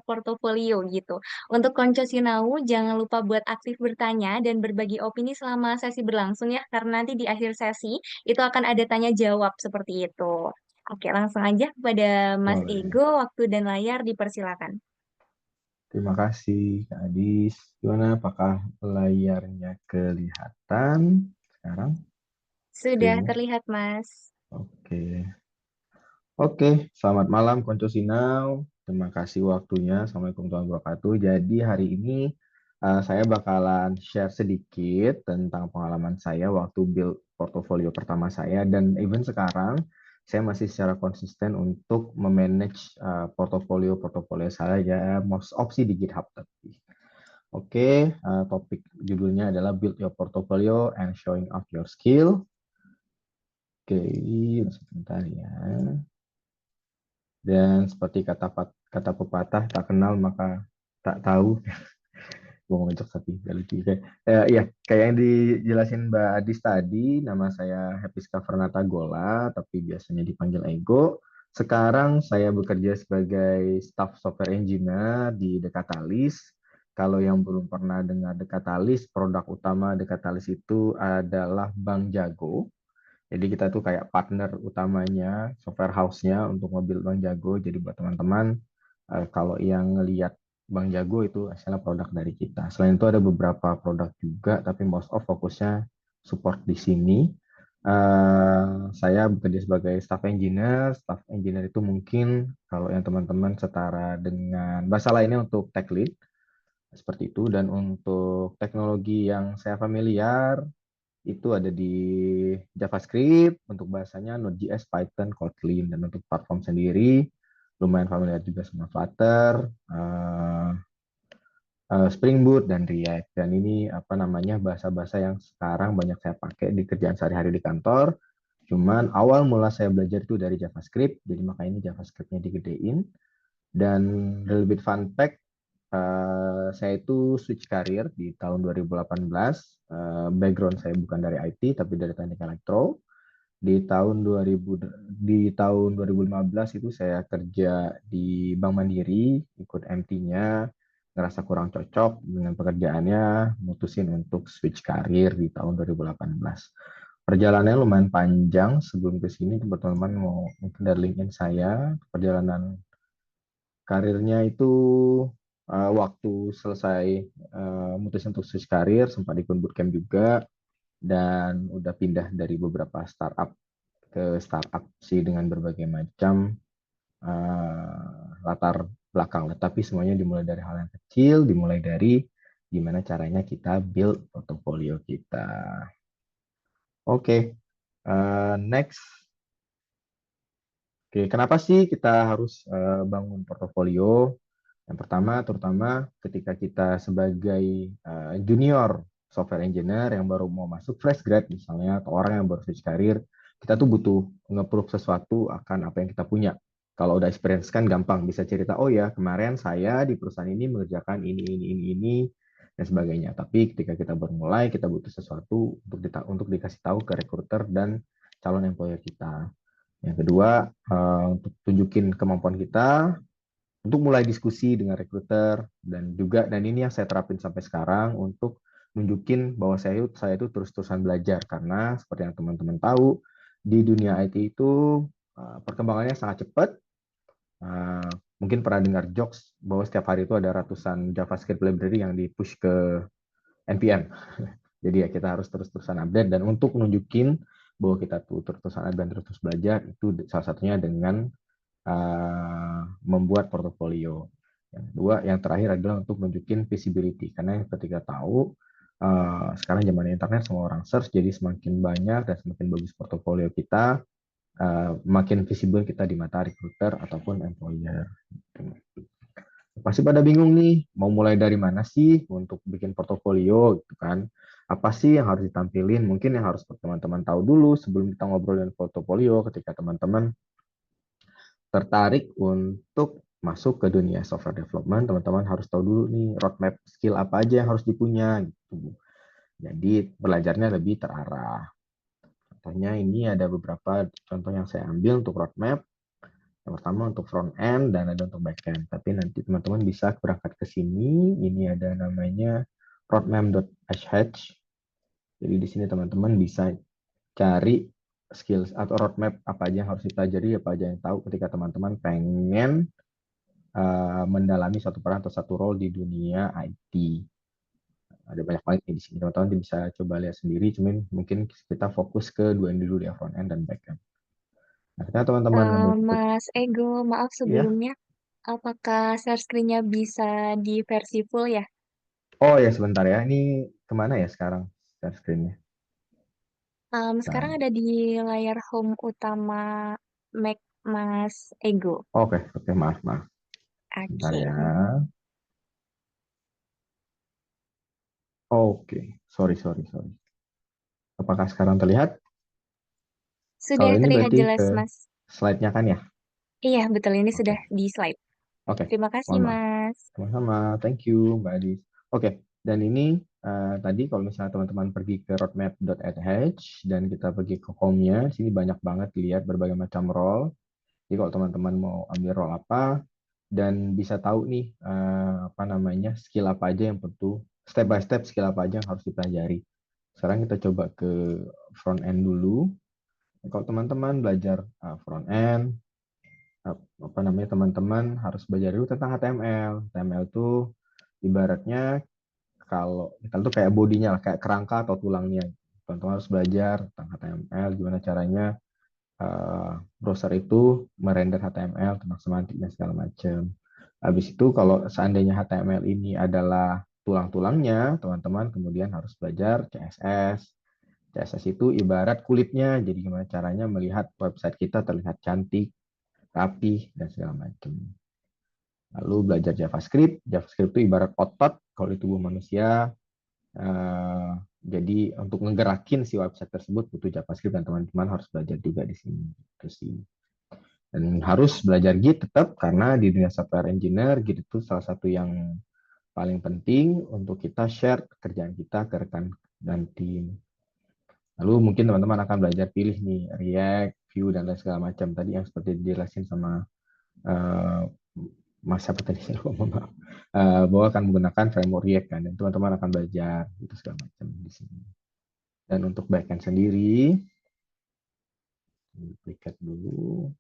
portofolio gitu. Untuk konco sinau, jangan lupa buat aktif bertanya dan berbagi opini selama sesi berlangsung ya, karena nanti di akhir sesi itu akan ada tanya jawab seperti itu. Oke, langsung aja kepada Mas Boleh. Ego, waktu dan layar dipersilakan. Terima kasih, Kak Adis. Gimana? Apakah layarnya kelihatan sekarang? Sudah Screen-nya? terlihat, Mas. Oke. Oke, selamat malam Konco Sinau. Terima kasih waktunya. Assalamualaikum warahmatullahi wabarakatuh. Jadi hari ini saya bakalan share sedikit tentang pengalaman saya waktu build portofolio pertama saya dan even sekarang saya masih secara konsisten untuk memanage portofolio saya most opsi di GitHub tapi. Oke, topik judulnya adalah Build Your Portfolio and Showing Off Your Skill. Oke, sebentar ya. Dan seperti kata pepatah, tak kenal maka tak tahu. Gue mau ngejok tapi gak lucu. Ya, kayak yang dijelasin Mbak Adis tadi, nama saya Happy Fernata Gola, tapi biasanya dipanggil Ego. Sekarang saya bekerja sebagai staff software engineer di Dekatalis. Kalau yang belum pernah dengar Dekatalis, produk utama Dekatalis itu adalah Bank Jago. Jadi kita tuh kayak partner utamanya, software house-nya untuk mobil Bang Jago. Jadi buat teman-teman, kalau yang ngelihat Bang Jago itu hasilnya produk dari kita. Selain itu ada beberapa produk juga, tapi most of fokusnya support di sini. Saya bekerja sebagai staff engineer. Staff engineer itu mungkin kalau yang teman-teman setara dengan bahasa lainnya untuk tech lead, seperti itu. Dan untuk teknologi yang saya familiar, itu ada di JavaScript, untuk bahasanya Node.js, Python, Kotlin, dan untuk platform sendiri lumayan familiar juga sama Flutter, Spring Boot, dan React. Dan ini apa namanya bahasa-bahasa yang sekarang banyak saya pakai di kerjaan sehari-hari di kantor. Cuman awal mula saya belajar itu dari JavaScript, jadi makanya ini JavaScript-nya digedein. Dan a little bit fun fact, saya itu switch karir di tahun 2018. Background saya bukan dari IT, tapi dari teknik elektro. Di tahun 2015 itu saya kerja di Bank Mandiri, ikut MT-nya, ngerasa kurang cocok dengan pekerjaannya, mutusin untuk switch karir di tahun 2018. Perjalanannya lumayan panjang sebelum ke sini, teman-teman mau mungkin dari LinkedIn saya, perjalanan karirnya itu waktu selesai mutusin untuk switch karir, sempat ikut bootcamp juga, dan udah pindah dari beberapa startup ke startup sih dengan berbagai macam latar belakang. Tapi semuanya dimulai dari hal yang kecil, dimulai dari gimana caranya kita build portfolio kita. Oke, next. Oke, kenapa sih kita harus bangun portofolio? Yang pertama, terutama ketika kita sebagai junior software engineer yang baru mau masuk fresh grad misalnya, atau orang yang baru switch karir, kita tuh butuh nge-proof sesuatu akan apa yang kita punya. Kalau udah experience kan gampang, bisa cerita, oh ya kemarin saya di perusahaan ini mengerjakan ini, dan sebagainya. Tapi ketika kita baru mulai, kita butuh sesuatu untuk dikasih tahu ke recruiter dan calon employer kita. Yang kedua, untuk tunjukin kemampuan kita, untuk mulai diskusi dengan recruiter, dan ini yang saya terapin sampai sekarang untuk nunjukin bahwa saya itu terus-terusan belajar, karena seperti yang teman-teman tahu di dunia IT itu perkembangannya sangat cepat. Uh, Mungkin pernah dengar jokes bahwa setiap hari itu ada ratusan JavaScript library yang di-push ke NPM. Jadi ya kita harus terus-terusan update, dan untuk nunjukin bahwa kita tuh terus-terusan update dan terus-terus belajar, itu salah satunya dengan membuat portofolio. Yang kedua, yang terakhir adalah untuk nunjukin visibility, karena ketika tahu sekarang zaman internet semua orang search, jadi semakin banyak dan semakin bagus portofolio kita, makin visible kita di mata recruiter ataupun employer. Pasti pada bingung nih, mau mulai dari mana sih untuk bikin portofolio gitu kan? Apa sih yang harus ditampilin? Mungkin yang harus teman-teman tahu dulu sebelum kita ngobrolin portofolio, ketika teman-teman tertarik untuk masuk ke dunia software development, teman-teman harus tahu dulu nih roadmap skill apa aja yang harus dipunya gitu. Jadi belajarnya lebih terarah. Contohnya ini ada beberapa contoh yang saya ambil untuk roadmap. Yang pertama untuk front end dan ada untuk back end. Tapi nanti teman-teman bisa berangkat ke sini. Ini ada namanya roadmap.sh. Jadi di sini teman-teman bisa cari skills atau roadmap apa aja yang harus dipelajari, apa aja yang tahu ketika teman-teman pengen mendalami suatu peran atau satu role di dunia IT. Ada banyak banget nih di sini teman-teman bisa coba lihat sendiri, cuman mungkin kita fokus ke dua ini dulu ya, front end dan back end. Nah, ketika teman-teman membentuk Mas Ego, maaf ya. sebelumnya, apakah share screen-nya bisa di versi full ya? Oh ya sebentar ya, ini kemana ya sekarang share screen-nya? Sekarang Nah, ada di layar home utama Mac Mas Ego. oke oke, maaf maaf, sebentar Oke, ya. Oke, sorry sorry sorry. Apakah sekarang terlihat? Kalau sudah ini terlihat berarti jelas, ke Mas. slide-nya kan ya? Iya, betul. Ini sudah Oke di slide. oke, Terima kasih, mohon maaf. Mas. Sama-sama, thank you Mbak Adis. Oke, dan ini tadi kalau misalnya teman-teman pergi ke roadmap.sh dan kita pergi ke home-nya, sini banyak banget lihat berbagai macam role. Jadi kalau teman-teman mau ambil role apa dan bisa tahu nih apa namanya skill apa aja yang perlu step by step skill apa aja yang harus dipelajari. Sekarang kita coba ke front end dulu. Kalau teman-teman belajar front end, apa namanya teman-teman harus belajar dulu tentang HTML. HTML itu ibaratnya kalau tuh kayak bodinya lah, kayak kerangka atau tulangnya. Teman-teman harus belajar tentang HTML, gimana caranya browser itu merender HTML tentang semantik dan segala macam. Habis itu kalau seandainya HTML ini adalah tulang-tulangnya, teman-teman kemudian harus belajar CSS. CSS itu ibarat kulitnya, jadi gimana caranya melihat website kita terlihat cantik, rapi, dan segala macam. Lalu belajar JavaScript. JavaScript itu ibarat otot kalau di tubuh manusia. Eh, jadi untuk ngegerakin si website tersebut butuh JavaScript dan teman-teman harus belajar juga di sini. Itu sih. Dan harus belajar Git tetap karena di dunia software engineer Git itu salah satu yang paling penting untuk kita share kerjaan kita ke rekan dan tim. Lalu mungkin teman-teman akan belajar pilih nih React, Vue dan lain segala macam tadi yang seperti dijelasin sama uh, Mas siapa tadi bahwa akan menggunakan framework React kan dan teman-teman akan belajar itu segala macam di sini. Dan untuk backend sendiri, duplikat dulu.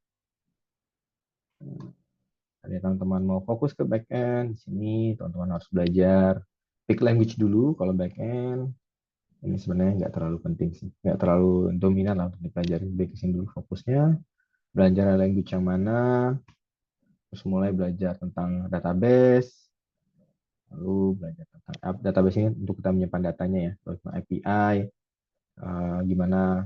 Jadi teman-teman mau fokus ke backend, di sini teman-teman harus belajar pick language dulu kalau backend. Ini sebenarnya nggak terlalu penting sih, nggak terlalu dominan lah untuk dipelajari. Basisin dulu fokusnya, belajar language yang mana, terus mulai belajar tentang database, lalu belajar tentang database ini untuk kita menyimpan datanya ya, terus API, gimana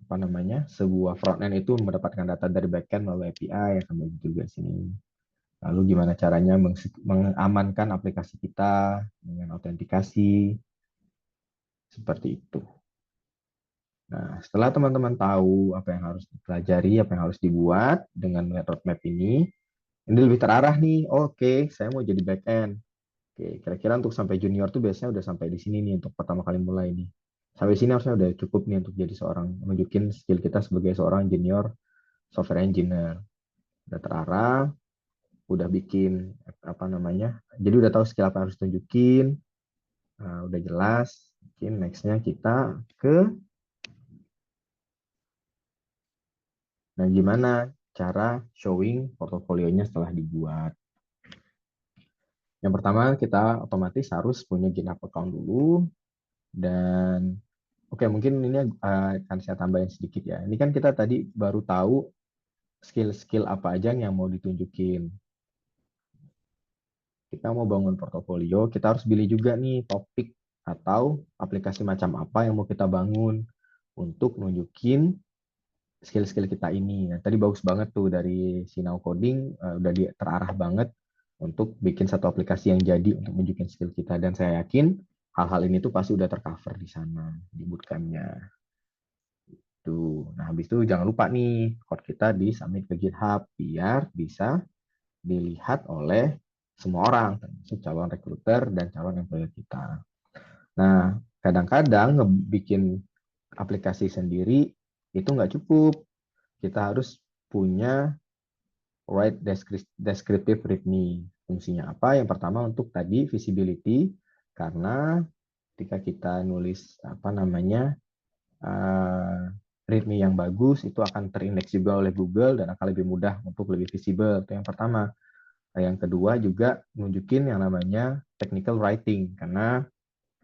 apa namanya sebuah frontend itu mendapatkan data dari backend melalui API, akan begitu juga sini. Lalu gimana caranya mengamankan aplikasi kita dengan autentikasi, seperti itu. Nah, setelah teman-teman tahu apa yang harus dipelajari, apa yang harus dibuat dengan melihat roadmap ini lebih terarah nih. Oke, saya mau jadi back end. Oke, kira-kira untuk sampai junior tuh biasanya udah sampai di sini nih untuk pertama kali mulai nih. Sampai sini harusnya udah cukup nih untuk jadi seorang, menunjukin skill kita sebagai seorang junior software engineer. Udah terarah, udah bikin apa namanya, jadi udah tahu skill apa yang harus tunjukin, udah jelas. Mungkin nextnya kita ke, nah gimana cara showing portofolionya setelah dibuat. Yang pertama kita otomatis harus punya GitHub account dulu dan oke mungkin ini akan saya tambahin sedikit ya. Ini kan kita tadi baru tahu skill-skill apa aja yang mau ditunjukin. Kita mau bangun portofolio, kita harus pilih juga nih topik atau aplikasi macam apa yang mau kita bangun untuk nunjukin skill-skill kita ini. Nah, tadi bagus banget tuh dari Sinau Coding, udah terarah banget untuk bikin satu aplikasi yang jadi untuk nunjukin skill kita. Dan saya yakin hal-hal ini tuh pasti udah tercover di sana, di bootcamp-nya. Tuh. Nah, habis itu jangan lupa nih, code kita di submit ke GitHub biar bisa dilihat oleh semua orang, termasuk calon recruiter dan calon employer kita. Nah, kadang-kadang ngebikin aplikasi sendiri itu nggak cukup. Kita harus punya write descriptive readme. Fungsinya apa? Yang pertama untuk tadi visibility, karena ketika kita nulis apa namanya readme yang bagus itu akan terindeks juga oleh Google dan akan lebih mudah untuk lebih visible. Itu yang pertama. Nah, yang kedua juga nunjukin yang namanya technical writing, karena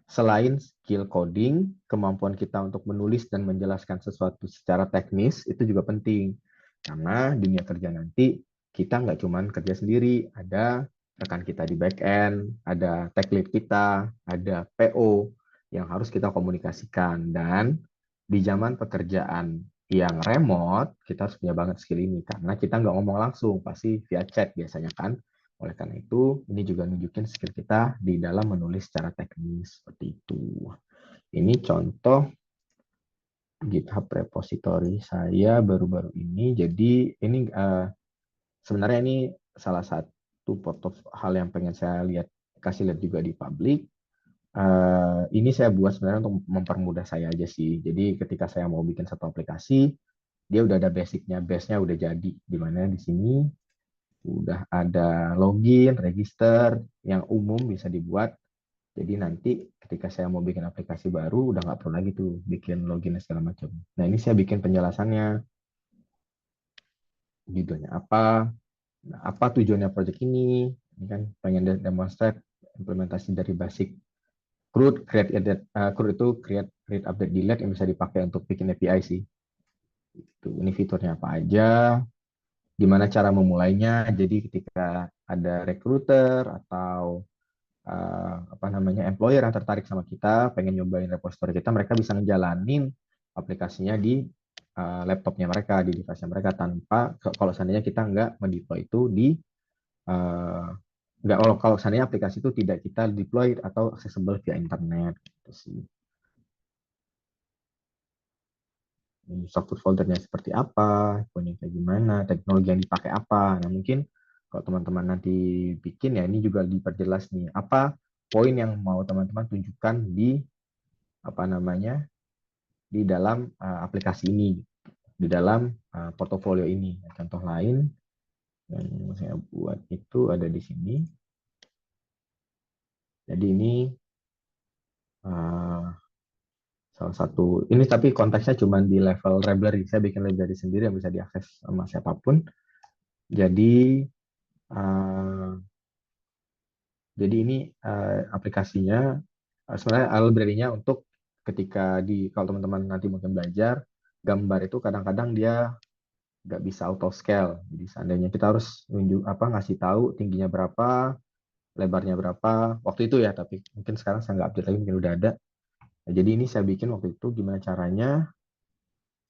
selain skill coding, kemampuan kita untuk menulis dan menjelaskan sesuatu secara teknis itu juga penting. Karena dunia kerja nanti kita nggak cuma kerja sendiri, ada rekan kita di back end, ada tech lead kita, ada PO yang harus kita komunikasikan. Dan di zaman pekerjaan yang remote, kita harus punya banget skill ini. Karena kita nggak ngomong langsung, pasti via chat biasanya kan. Oleh karena itu, ini juga nunjukin skill kita di dalam menulis secara teknis seperti itu. Ini contoh GitHub repository saya baru-baru ini. Jadi ini sebenarnya ini salah satu hal yang pengen saya kasih lihat juga di publik. Ini saya buat sebenarnya untuk mempermudah saya aja sih. Jadi ketika saya mau bikin satu aplikasi, dia udah ada basicnya, base-nya udah jadi. Di mana di sini udah ada login, register yang umum bisa dibuat. Jadi nanti ketika saya mau bikin aplikasi baru, udah nggak perlu lagi tuh bikin login dan segala macam. Nah ini saya bikin penjelasannya, judulnya apa tujuannya project ini. Ini kan pengen demonstrate implementasi dari basic CRUD, create edit, CRUD itu create update delete yang bisa dipakai untuk bikin API sih. Ini fiturnya apa aja, gimana cara memulainya. Jadi ketika ada recruiter atau apa namanya employer yang tertarik sama kita, pengen nyobain repository kita, mereka bisa ngejalanin aplikasinya di laptopnya mereka, di device mereka tanpa kalau seandainya kita nggak mendeploy itu di uh, nggak kalau seandainya aplikasi itu tidak kita deploy atau accessible via internet gitu sih. Software foldernya seperti apa, punya kayak gimana, teknologi yang dipakai apa. Nah, mungkin kalau teman-teman nanti bikin ya ini juga diperjelas nih, apa poin yang mau teman-teman tunjukkan di apa namanya di dalam aplikasi ini, di dalam portofolio ini. Nah, contoh lain yang saya buat itu ada di sini. Jadi ini uh, salah satu ini tapi konteksnya cuma di level library. Saya bikin library sendiri yang bisa diakses sama siapapun. Jadi uh, ini aplikasinya sebenarnya library-nya untuk ketika kalau teman-teman nanti mungkin belajar gambar itu kadang-kadang dia nggak bisa auto scale. Jadi seandainya kita harus ngasih tahu tingginya berapa, lebarnya berapa waktu itu ya, tapi mungkin sekarang saya nggak update lagi, mungkin udah ada. Nah, jadi ini saya bikin waktu itu gimana caranya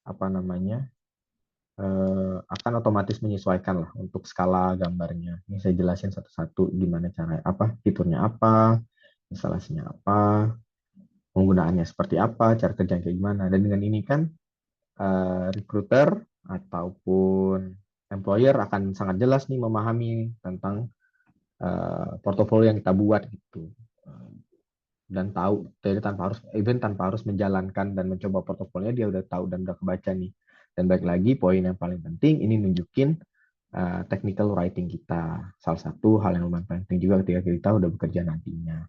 apa namanya akan otomatis menyesuaikan lah untuk skala gambarnya. Ini saya jelasin satu-satu gimana cara apa, fiturnya apa, instalasinya apa, penggunaannya seperti apa, cara kerjanya kayak gimana. Dan dengan ini kan recruiter ataupun employer akan sangat jelas nih memahami tentang portofolio yang kita buat gitu. Dan tahu jadi tanpa harus menjalankan dan mencoba portofolio, dia udah tahu dan udah kebaca nih. Dan baik lagi poin yang paling penting ini nunjukin technical writing kita, salah satu hal yang lumayan penting juga ketika kita udah bekerja nantinya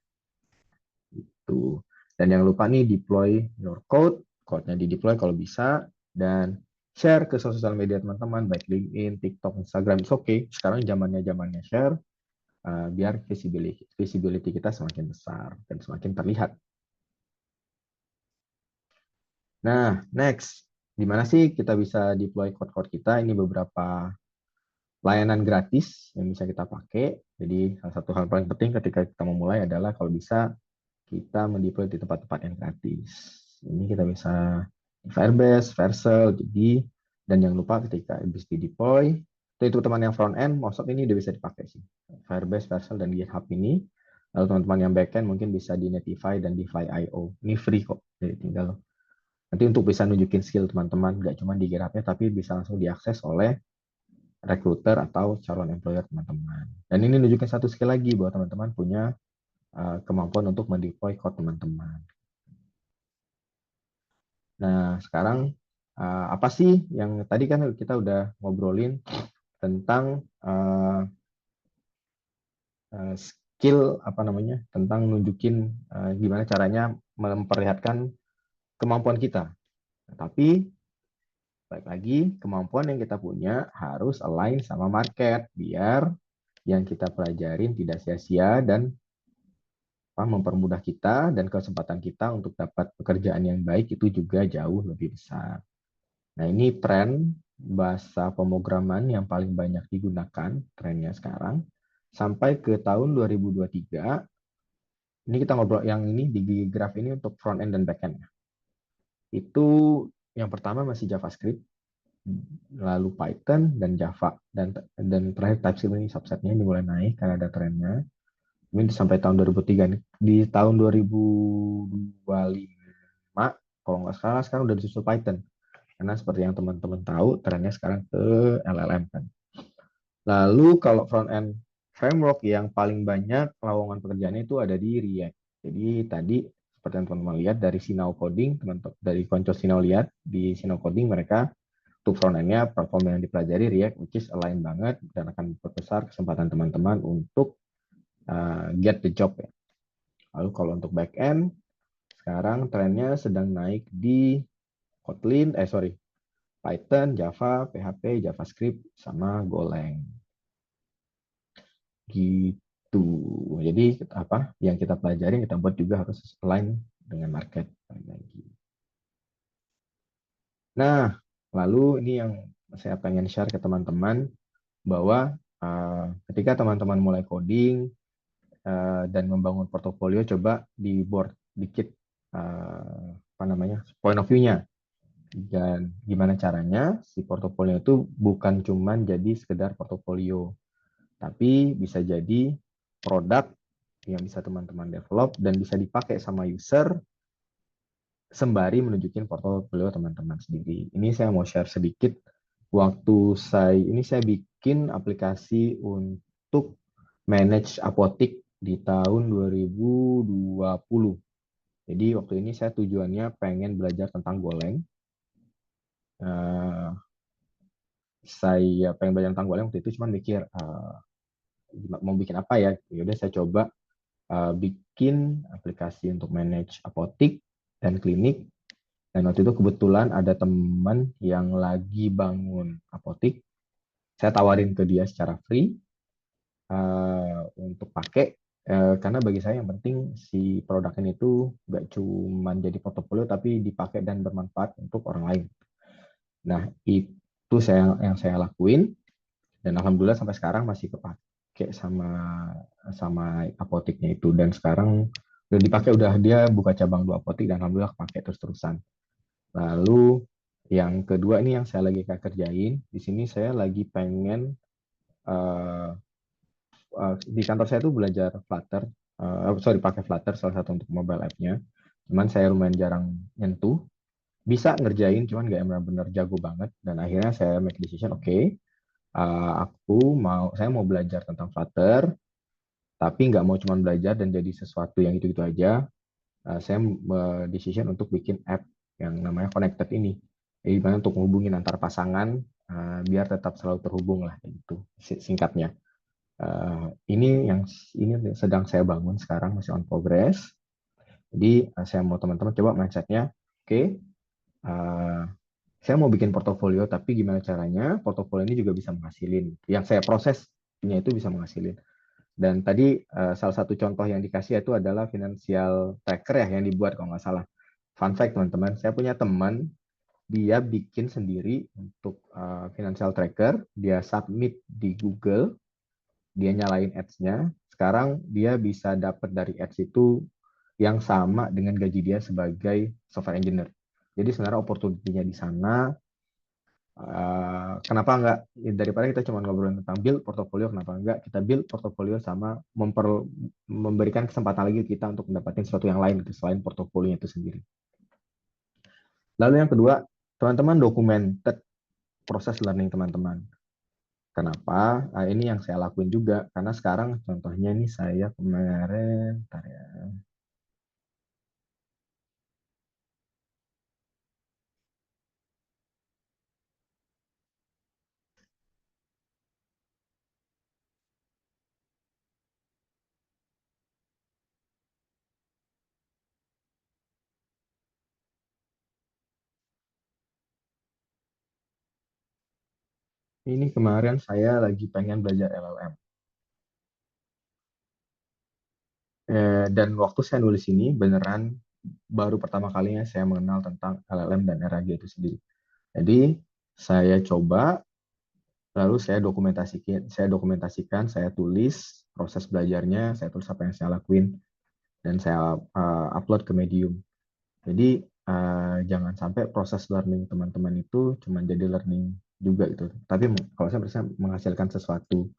itu. Dan jangan lupa nih deploy your code-nya di deploy kalau bisa, dan share ke sosial media teman-teman baik LinkedIn, TikTok, Instagram. Oke, okay. Sekarang zamannya share, biar visibility kita semakin besar dan semakin terlihat. Nah, next, di mana sih kita bisa deploy code-code kita? Ini beberapa layanan gratis yang bisa kita pakai. Jadi, salah satu hal paling penting ketika kita memulai adalah kalau bisa kita mendeploy di tempat-tempat yang gratis. Ini kita bisa Firebase, Vercel, jadi dan jangan lupa ketika habis di deploy, itu teman yang front end, most ini udah bisa dipakai sih. Firebase, Vercel, dan GitHub ini. Lalu teman-teman yang backend mungkin bisa di Netlify dan di Fly.io. Ini free kok, jadi tinggal nanti untuk bisa nunjukin skill teman-teman, nggak cuma di GitHub-nya, tapi bisa langsung diakses oleh recruiter atau calon employer teman-teman. Dan ini nunjukin satu skill lagi bahwa teman-teman punya kemampuan untuk mendeploy code teman-teman. Nah, sekarang Apa sih yang tadi kan kita udah ngobrolin tentang skill apa namanya tentang nunjukin gimana caranya memperlihatkan kemampuan kita. Tapi baik lagi kemampuan yang kita punya harus align sama market biar yang kita pelajarin tidak sia-sia dan mempermudah kita dan kesempatan kita untuk dapat pekerjaan yang baik itu juga jauh lebih besar. Nah, ini tren bahasa pemrograman yang paling banyak digunakan trennya sekarang sampai ke tahun 2023. Ini kita ngobrol yang ini di graf ini untuk front end dan back end. Itu yang pertama masih JavaScript, lalu Python dan Java dan terakhir TypeScript ini subsetnya ini mulai naik karena ada trennya. Ini sampai tahun 2003 nih. Di tahun 2025 kalau nggak salah sekarang udah disusul Python. Karena seperti yang teman-teman tahu trennya sekarang ke LLM kan. Lalu kalau front end framework yang paling banyak lowongan pekerjaannya itu ada di React. Jadi tadi seperti yang teman-teman lihat dari Sinau Coding, teman-teman dari Konco Sinau lihat di Sinau Coding mereka untuk front end-nya platform yang dipelajari React which is align banget dan akan memperbesar kesempatan teman-teman untuk get the job ya. Lalu kalau untuk back end sekarang trennya sedang naik di Kotlin, Python, Java, PHP, JavaScript sama Golang. Gitu. Jadi apa yang kita pelajari yang kita buat juga harus align dengan market. Nah, lalu ini yang saya pengen share ke teman-teman bahwa ketika teman-teman mulai coding dan membangun portofolio, coba di board dikit apa namanya point of view-nya dan gimana caranya si portofolio itu bukan cuman jadi sekedar portofolio, tapi bisa jadi produk yang bisa teman-teman develop dan bisa dipakai sama user sembari menunjukin portofolio teman-teman sendiri. Ini saya mau share sedikit. Saya bikin aplikasi untuk manage apotik di tahun 2020. Jadi waktu ini saya tujuannya pengen belajar tentang Golang. Saya pengen belajar tentang Golang waktu itu cuman mikir mau bikin apa ya. Yaudah saya coba bikin aplikasi untuk manage apotik dan klinik. Dan waktu itu kebetulan ada teman yang lagi bangun apotik. Saya tawarin ke dia secara free untuk pakai. Karena bagi saya yang penting si produk ini tuh gak cuma jadi portofolio tapi dipakai dan bermanfaat untuk orang lain. Nah, itu yang saya lakuin dan alhamdulillah sampai sekarang masih kepake sama sama apotiknya itu dan sekarang udah dipakai udah dia buka cabang 2 apotik dan alhamdulillah kepake terus-terusan. Lalu yang kedua ini yang saya lagi kerjain di sini saya lagi pengen di kantor saya tuh belajar Flutter, pakai Flutter salah satu untuk mobile app-nya. Cuman saya lumayan jarang nyentuh, bisa ngerjain, cuman nggak benar-benar jago banget. Dan akhirnya saya make decision, oke, saya mau belajar tentang Flutter, tapi nggak mau cuma belajar dan jadi sesuatu yang itu-itu aja. Saya decision untuk bikin app yang namanya Connected ini. Jadi gimana untuk menghubungin antar pasangan biar tetap selalu terhubung lah, itu singkatnya. Ini sedang saya bangun sekarang masih on progress. Jadi saya mau teman-teman coba mindsetnya, oke, saya mau bikin portofolio, tapi gimana caranya portofolio ini juga bisa menghasilin. Yang saya prosesnya itu bisa menghasilin. Dan tadi salah satu contoh yang dikasih itu adalah financial tracker ya yang dibuat kalau nggak salah. Fun fact teman-teman, saya punya teman dia bikin sendiri untuk financial tracker, dia submit di Google, dia nyalain ads-nya, sekarang dia bisa dapat dari ads itu yang sama dengan gaji dia sebagai software engineer. Jadi sebenarnya opportunity-nya di sana. Kenapa enggak? Ya, daripada kita cuma ngobrolin tentang build portfolio, kenapa enggak kita build portfolio sama memberikan kesempatan lagi kita untuk mendapatkan sesuatu yang lain selain portofolio itu sendiri. Lalu yang kedua, teman-teman documented proses learning teman-teman. Kenapa? Ini yang saya lakuin juga karena sekarang contohnya ini saya kemarin, ya. Ini kemarin saya lagi pengen belajar LLM. Dan waktu saya nulis ini beneran baru pertama kalinya saya mengenal tentang LLM dan RAG itu sendiri. Jadi saya coba, lalu saya dokumentasikan, saya tulis proses belajarnya, saya tulis apa yang saya lakuin, dan saya upload ke Medium. Jadi jangan sampai proses learning teman-teman itu cuma jadi learning juga itu. Tapi kalau saya bisa menghasilkan sesuatu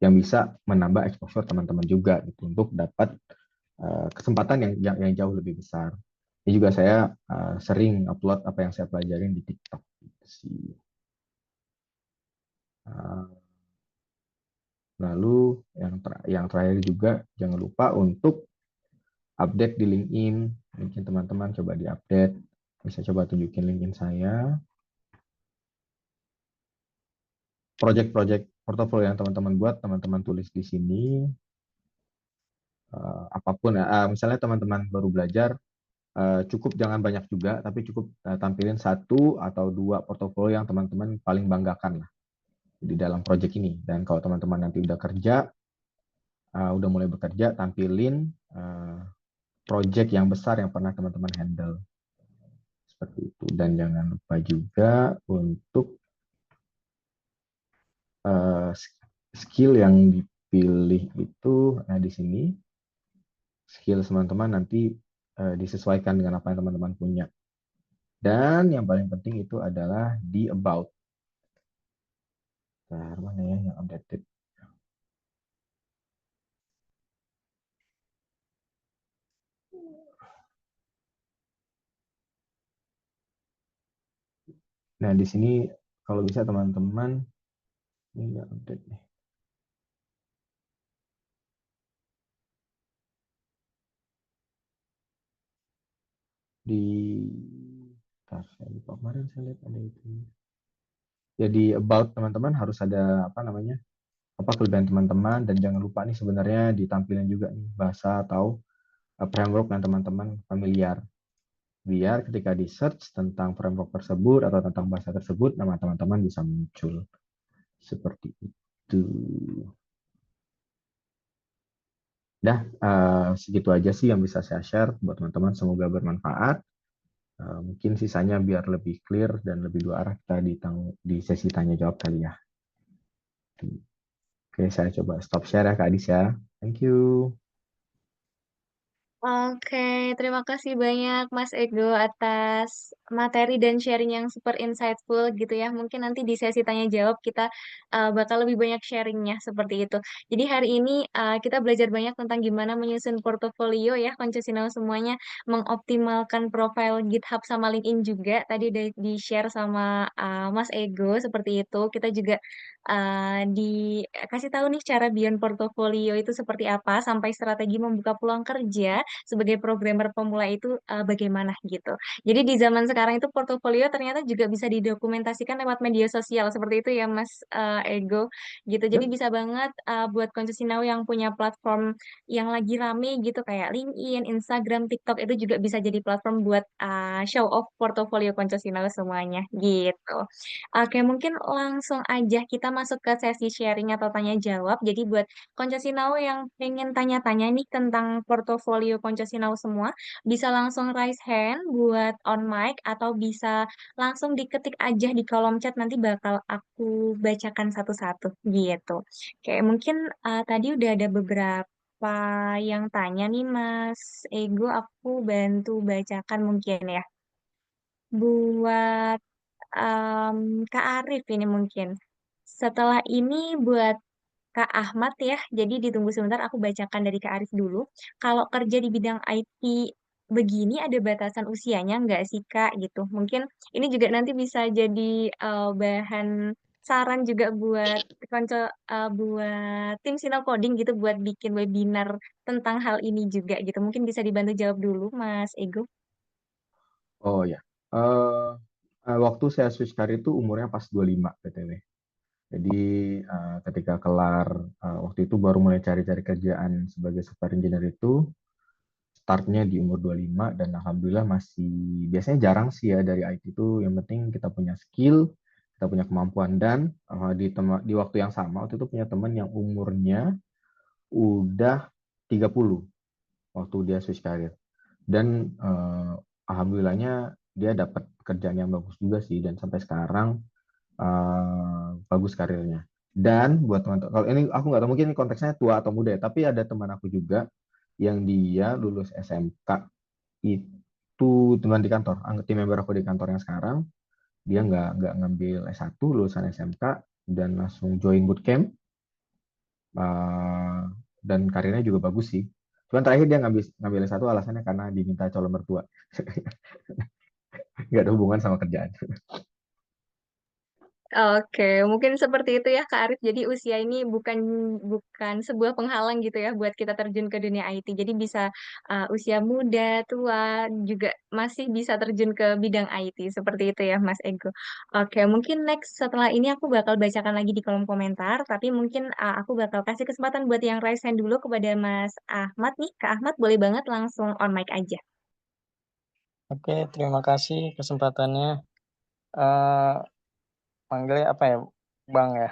yang bisa menambah exposure teman-teman juga gitu untuk dapat kesempatan yang jauh lebih besar. Ini juga saya sering upload apa yang saya pelajarin di TikTok gitu sih. Uh, Lalu yang terakhir juga jangan lupa untuk update di LinkedIn. Mungkin teman-teman coba di-update. Bisa coba tunjukin LinkedIn saya. Project-project portofolio yang teman-teman buat, teman-teman tulis di sini. Apapun, misalnya teman-teman baru belajar, cukup jangan banyak juga, tapi cukup tampilin satu atau dua portofolio yang teman-teman paling banggakan lah di dalam project ini. Dan kalau teman-teman nanti udah kerja, udah mulai bekerja, tampilin project yang besar yang pernah teman-teman handle. Seperti itu. Dan jangan lupa juga untuk uh, skill yang dipilih itu, nah di sini skill teman-teman nanti disesuaikan dengan apa yang teman-teman punya. Dan yang paling penting itu adalah di about. Nah, mana ya yang updated? Nah, di sini kalau bisa teman-teman ini nggak update nih. Di saya lupa kemarin saya lihat ada itu. Jadi about teman-teman harus ada apa namanya? Apa kelebihan teman-teman dan jangan lupa nih sebenarnya ditampilkan juga nih bahasa atau framework yang teman-teman familiar. Biar ketika di search tentang framework tersebut atau tentang bahasa tersebut, nama teman-teman bisa muncul. Seperti itu. Dah, segitu aja sih yang bisa saya share buat teman-teman. Semoga bermanfaat. Mungkin sisanya biar lebih clear dan lebih dua arah kita di sesi tanya jawab kali ya. Oke, saya coba stop share ya Kak Adis ya. Thank you. Oke, terima kasih banyak Mas Ego atas materi dan sharing yang super insightful gitu ya. Mungkin nanti di sesi tanya jawab kita bakal lebih banyak sharingnya seperti itu. Jadi hari ini kita belajar banyak tentang gimana menyusun portofolio ya, koncesional semuanya, mengoptimalkan profile GitHub sama LinkedIn juga. Tadi udah di-share sama Mas Ego seperti itu. Kita juga dikasih tahu nih cara beyond portofolio itu seperti apa, sampai strategi membuka peluang kerja sebagai programmer pemula itu bagaimana gitu. Jadi di zaman sekarang itu portofolio ternyata juga bisa didokumentasikan lewat media sosial seperti itu ya Mas Ego gitu. Jadi Yep. bisa banget buat Konco Sinau yang punya platform yang lagi rame gitu kayak LinkedIn, Instagram, TikTok itu juga bisa jadi platform buat show off portofolio Konco Sinau semuanya gitu. Oke, mungkin langsung aja kita masuk ke sesi sharing atau tanya jawab. Jadi buat Konco Sinau yang pengen tanya-tanya nih tentang portofolio Konco Sinau semua, bisa langsung raise hand buat on mic atau bisa langsung diketik aja di kolom chat nanti bakal aku bacakan satu-satu gitu. Kayak mungkin tadi udah ada beberapa yang tanya nih Mas Ego, aku bantu bacakan mungkin ya. Buat Kak Arif ini mungkin. Setelah ini buat Kak Ahmad ya, jadi ditunggu sebentar aku bacakan dari Kak Arif dulu. Kalau kerja di bidang IT begini ada batasan usianya nggak sih Kak gitu. Mungkin ini juga nanti bisa jadi bahan saran juga buat konco buat tim Sinau Coding gitu buat bikin webinar tentang hal ini juga gitu. Mungkin bisa dibantu jawab dulu Mas Ego. Oh ya. Eh, Waktu saya switch karir itu umurnya pas 25 BTW. Jadi ketika kelar waktu itu baru mulai cari-cari kerjaan sebagai software engineer itu startnya di umur 25 dan alhamdulillah masih biasanya jarang sih ya dari IT itu yang penting kita punya skill, kita punya kemampuan. Dan di waktu yang sama waktu itu punya teman yang umurnya udah 30 waktu dia switch karir. Dan alhamdulillahnya dia dapat pekerjaan yang bagus juga sih, dan sampai sekarang bagus karirnya. Dan buat teman-teman, kalau ini aku nggak tahu mungkin ini konteksnya tua atau muda ya, tapi ada teman aku juga yang dia lulus SMK itu, teman di kantor, tim member aku di kantor yang sekarang, dia nggak ngambil S1, lulusan SMK dan langsung join bootcamp, uh, dan karirnya juga bagus sih. Cuman terakhir dia ngambil ngambil S1 alasannya karena diminta calon mertua. Nggak ada hubungan sama kerjaan. Oke, mungkin seperti itu ya Kak Arif. Jadi usia ini bukan bukan sebuah penghalang gitu ya buat kita terjun ke dunia IT. Jadi bisa usia muda, tua juga masih bisa terjun ke bidang IT. Seperti itu ya Mas Ego. Oke, mungkin next setelah ini aku bakal bacakan lagi di kolom komentar. Tapi mungkin aku bakal kasih kesempatan buat yang raise hand dulu kepada Mas Ahmad nih. Kak Ahmad boleh banget langsung on mic aja. Oke, terima kasih kesempatannya. Eh Panggilnya apa ya, Bang ya,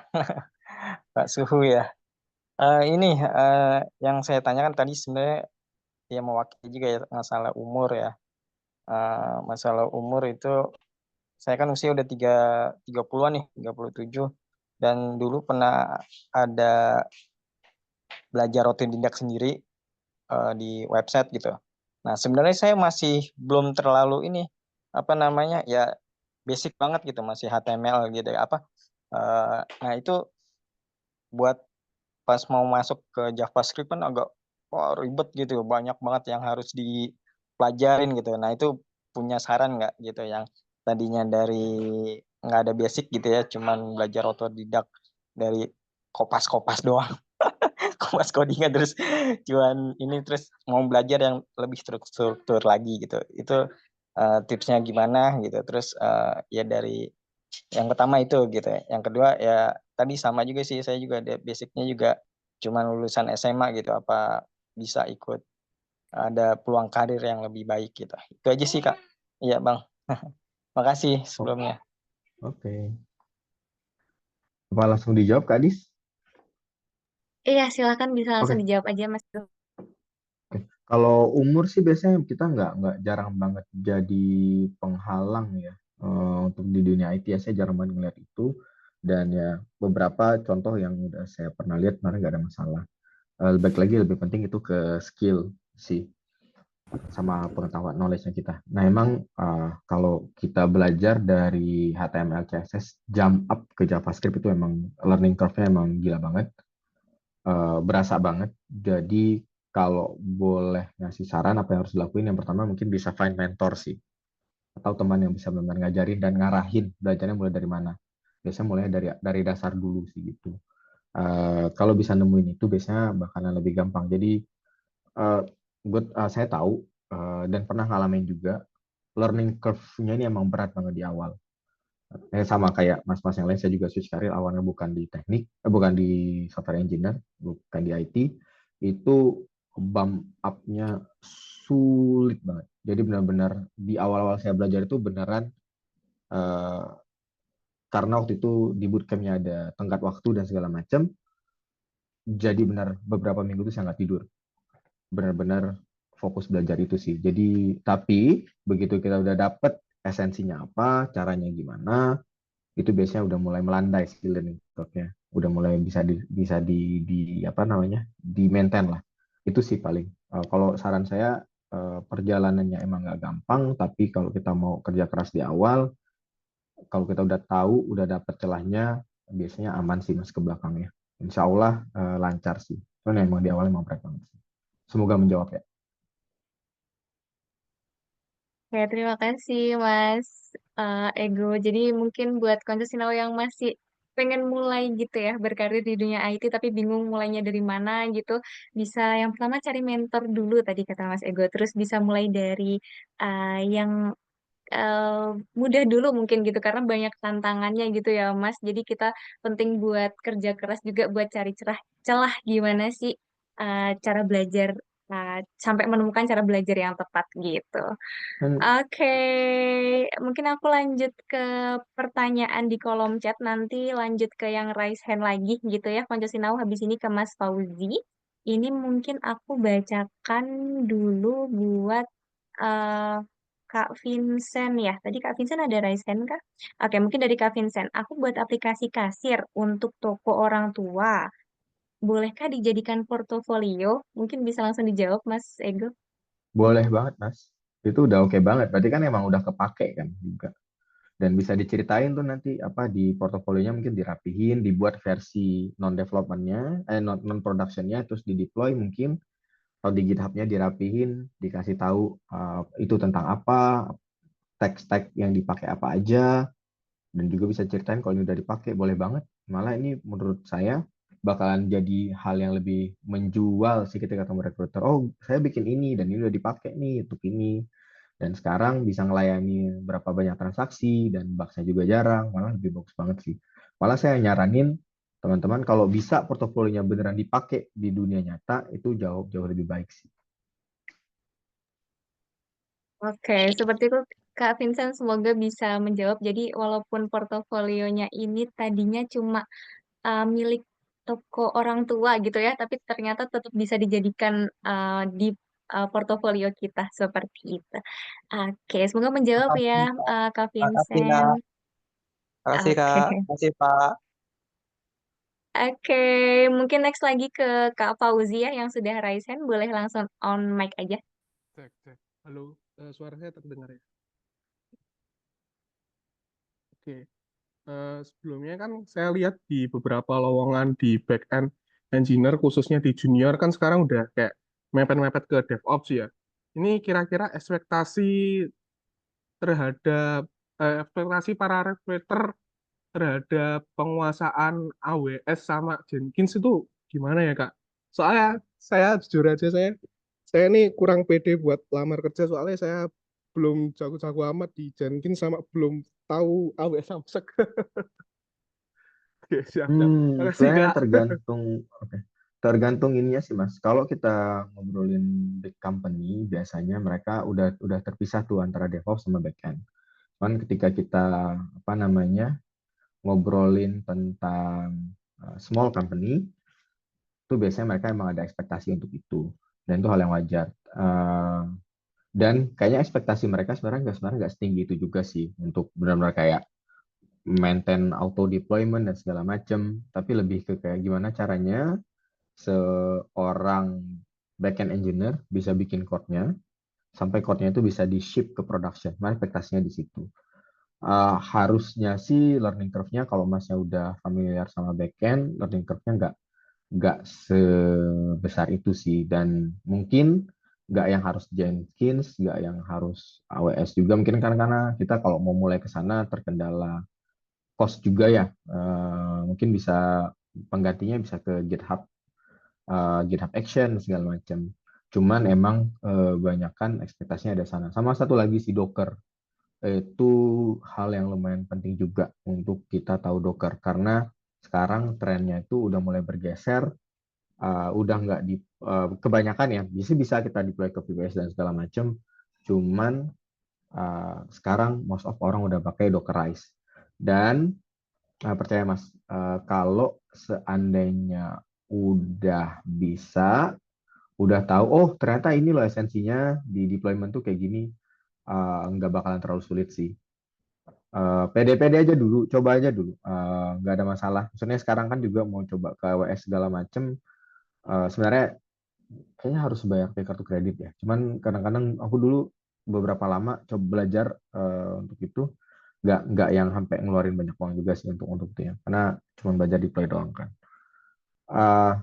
Pak Suhu ya. Ini yang saya tanyakan tadi sebenarnya ya mewakili juga ya masalah umur ya. Masalah umur itu saya kan usia udah 30-an nih, 37. Dan dulu pernah ada belajar otodidak sendiri di website gitu. Nah, sebenarnya saya masih belum terlalu ini apa namanya ya, basic banget gitu, masih HTML gitu ya, apa nah itu buat pas mau masuk ke JavaScript kan agak wah, ribet gitu, banyak banget yang harus dipelajarin gitu. Nah, itu punya saran nggak gitu yang tadinya dari nggak ada basic gitu ya, cuman belajar otodidak dari kopas-kopas doang, kopas codingan terus cuman ini, terus mau belajar yang lebih struktur lagi gitu. Itu tipsnya gimana gitu. Terus ya dari yang pertama itu gitu ya. Yang kedua ya tadi sama juga sih, saya juga ada basicnya juga cuman lulusan SMA gitu. Apa bisa ikut ada peluang karir yang lebih baik gitu. Itu aja sih Kak. Iya Bang. Makasih Oh, sebelumnya. oke. Apa langsung dijawab, Kak Adis? Iya, silakan bisa langsung Oke. dijawab aja Mas. Oke. Kalau umur sih biasanya kita nggak jarang banget jadi penghalang ya, untuk di dunia IT ya, saya jarang banget ngeliat itu. Dan ya beberapa contoh yang udah saya pernah lihat kemarin nggak ada masalah. Baik lagi lebih penting itu ke skill sih, sama pengetahuan knowledge-nya kita. Nah emang kalau kita belajar dari HTML CSS jump up ke JavaScript itu emang learning curve-nya emang gila banget, berasa banget. Jadi kalau boleh ngasih saran apa yang harus dilakuin, yang pertama mungkin bisa find mentor sih, atau teman yang bisa benar ngajarin dan ngarahin belajarnya mulai dari mana. Biasanya mulai dari dasar dulu sih gitu. Kalau bisa nemuin itu biasanya bakalan lebih gampang. Jadi uh, saya tahu dan pernah ngalamin juga, learning curve-nya ini emang berat banget di awal. Sama kayak mas-mas yang lain, saya juga switch karir awalnya bukan di teknik, bukan di software engineer, bukan di IT. Itu bump up-nya sulit banget. Jadi benar-benar di awal-awal saya belajar itu beneran, eh, karena waktu itu di bootcamp-nya ada tenggat waktu dan segala macam. Jadi benar beberapa minggu itu saya nggak tidur, benar-benar fokus belajar itu sih. Jadi tapi begitu kita udah dapet esensinya apa, caranya gimana, itu biasanya udah mulai melandai skill learning curve-nya. Udah mulai bisa di apa namanya? Di maintain lah. Itu sih paling. Kalau saran saya, perjalanannya emang nggak gampang, tapi kalau kita mau kerja keras di awal, kalau kita udah tahu, udah dapet celahnya, biasanya aman sih mas ke belakangnya. Insya Allah lancar sih. Soalnya emang di awal emang berat banget sih. Semoga menjawab ya. Oke, terima kasih Mas Ego. Jadi mungkin buat konco sinau yang masih pengen mulai gitu ya berkarir di dunia IT tapi bingung mulainya dari mana gitu, bisa yang pertama cari mentor dulu tadi kata Mas Ego. Terus bisa mulai dari yang eh, mudah dulu mungkin gitu karena banyak tantangannya gitu ya Mas. Jadi kita penting buat kerja keras juga buat cari celah gimana sih cara belajar sampai menemukan cara belajar yang tepat gitu. Dan Oke, mungkin aku lanjut ke pertanyaan di kolom chat, nanti lanjut ke yang raise hand lagi gitu ya, Konco Sinau, habis ini ke Mas Fauzi. Ini mungkin aku bacakan dulu buat eh, Kak Vincent ya. Tadi Kak Vincent ada raise hand kah? Oke, mungkin dari Kak Vincent. Aku buat aplikasi kasir untuk toko orang tua. Bolehkah dijadikan portofolio? Mungkin bisa langsung dijawab, Mas Ego. boleh banget, Mas. Itu udah oke banget. Berarti kan emang udah kepake kan juga. Dan bisa diceritain tuh nanti apa di portofolionya mungkin dirapihin, dibuat versi non developmentnya, non productionnya, terus di deploy mungkin atau di GitHub-nya dirapihin, dikasih tahu itu tentang apa, tag-tag yang dipakai apa aja, dan juga bisa ceritain kalau ini udah dipakai, boleh banget. Malah ini menurut saya bakalan jadi hal yang lebih menjual sih ketika kamu rekruter. Oh, saya bikin ini dan ini udah dipakai nih untuk ini. Dan sekarang bisa ngelayani berapa banyak transaksi dan bugs-nya juga jarang, malah lebih bagus banget sih. Malah saya nyaranin teman-teman kalau bisa portofolionya beneran dipakai di dunia nyata itu jauh jauh lebih baik sih. Oke, seperti itu Kak Vincent, semoga bisa menjawab. Jadi walaupun portofolionya ini tadinya cuma milik toko orang tua gitu ya, tapi ternyata tetap bisa dijadikan di portofolio kita seperti itu. Oke, semoga menjawab ya Makasih, Kak. Kak Makasih, Kak. Vincent. Makasih, Oke, Kak. Makasih, Pak. oke, mungkin next lagi ke Kak Fauzi ya yang sudah raise hand, boleh langsung on mic aja. Cek, cek. Halo, suara saya terdengar ya? Oke. Sebelumnya kan saya lihat di beberapa lowongan di back end engineer, khususnya di junior, kan sekarang udah kayak mepet-mepet ke DevOps ya. Ini kira-kira ekspektasi terhadap ekspektasi para recruiter terhadap penguasaan AWS sama Jenkins itu gimana ya, Kak? Soalnya saya jujur aja, saya ini kurang pede buat lamar kerja, soalnya saya belum jago-jago amat di Jenkins sama belum tahu AWS Samsek. Oke, siap, siap. Makasih, Sebenarnya Kak. tergantung, oke. Tergantung ininya sih Mas. Kalau kita ngobrolin big company, biasanya mereka udah terpisah tuh antara DevOps sama backend. Cuman ketika kita apa namanya ngobrolin tentang small company, itu biasanya mereka emang ada ekspektasi untuk itu, dan itu hal yang wajar. Eh, dan kayaknya ekspektasi mereka sebenarnya nggak setinggi itu juga sih untuk benar-benar kayak maintain auto deployment dan segala macam, tapi lebih ke kayak gimana caranya seorang backend engineer bisa bikin code-nya sampai code-nya itu bisa di ship ke production. Nah, ekspektasinya di situ. Harusnya sih learning curve-nya kalau masnya udah familiar sama backend, learning curve-nya nggak sebesar itu sih, dan mungkin nggak yang harus Jenkins, nggak yang harus AWS juga mungkin karena kita kalau mau mulai ke sana terkendala cost juga ya. Mungkin bisa penggantinya bisa ke GitHub, GitHub Action segala macam. Cuman emang banyakkan ekspektasinya ada sana. Sama satu lagi si Docker, itu hal yang lumayan penting juga untuk kita tahu Docker karena sekarang trennya itu udah mulai bergeser, udah nggak di kebanyakan ya bisa bisa kita deploy ke VPS dan segala macam. Cuman sekarang most of orang udah pakai Dockerize, dan percaya Mas, kalau seandainya udah bisa, udah tahu, oh ternyata ini loh esensinya di deployment tuh kayak gini, nggak bakalan terlalu sulit sih. Pede-pede aja dulu, coba aja dulu, nggak ada masalah. Maksudnya sekarang kan juga mau coba ke AWS segala macem, sebenarnya kayaknya harus bayar pakai kartu kredit ya. Cuman kadang-kadang aku dulu beberapa lama coba belajar untuk itu, nggak yang sampai ngeluarin banyak uang juga sih untuk itu ya, karena cuma belajar deploy doang kan. Uh,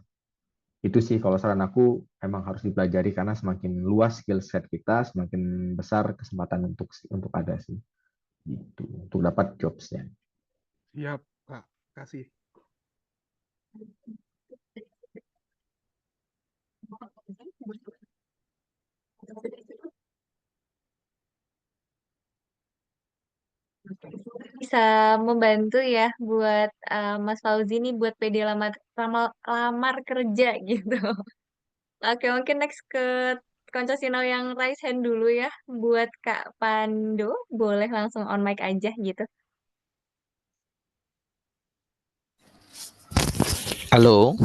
itu sih kalau saran aku emang harus dipelajari karena semakin luas skill set kita, semakin besar kesempatan untuk ada sih gitu untuk dapat jobsnya. Siap, Kak. Kasih. Bisa membantu ya buat Mas Fauzi nih buat PD lamar, lamar kerja gitu. Oke, mungkin next ke konco Sino yang raise hand dulu ya. Buat Kak Pando, boleh langsung on mic aja gitu. Halo,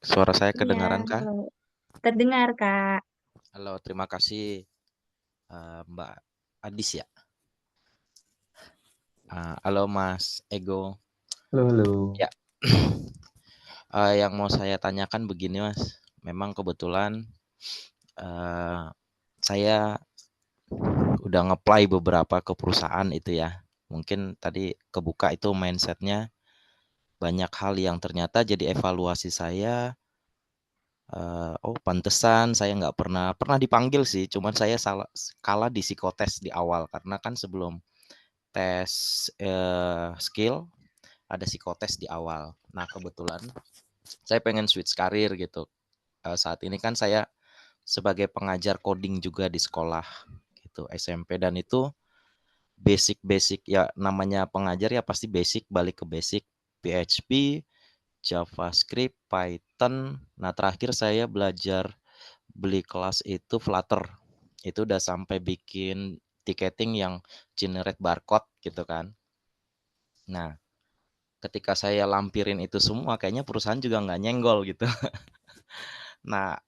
suara saya Iya, kedengaran kah? halo. Terdengar Kak. Halo, terima kasih Mbak Adis ya. Halo Mas Ego. Halo, halo. Ya, yang mau saya tanyakan begini Mas. Memang kebetulan saya udah nge-apply beberapa ke perusahaan itu ya. Mungkin tadi kebuka itu mindsetnya banyak hal yang ternyata jadi evaluasi saya. Oh pantesan saya nggak pernah dipanggil sih. Cuman saya kalah di psikotes di awal karena kan sebelum tes skill ada psikotes di awal. Nah kebetulan saya pengen switch karir gitu. Saat ini kan saya sebagai pengajar coding juga di sekolah gitu SMP, dan itu basic ya, namanya pengajar ya pasti basic, balik ke basic PHP, JavaScript, Python. Nah terakhir saya belajar beli kelas itu Flutter. Itu udah sampai bikin ticketing yang generate barcode gitu kan. Nah ketika saya lampirin itu semua, kayaknya perusahaan juga nggak nyenggol gitu. Nah,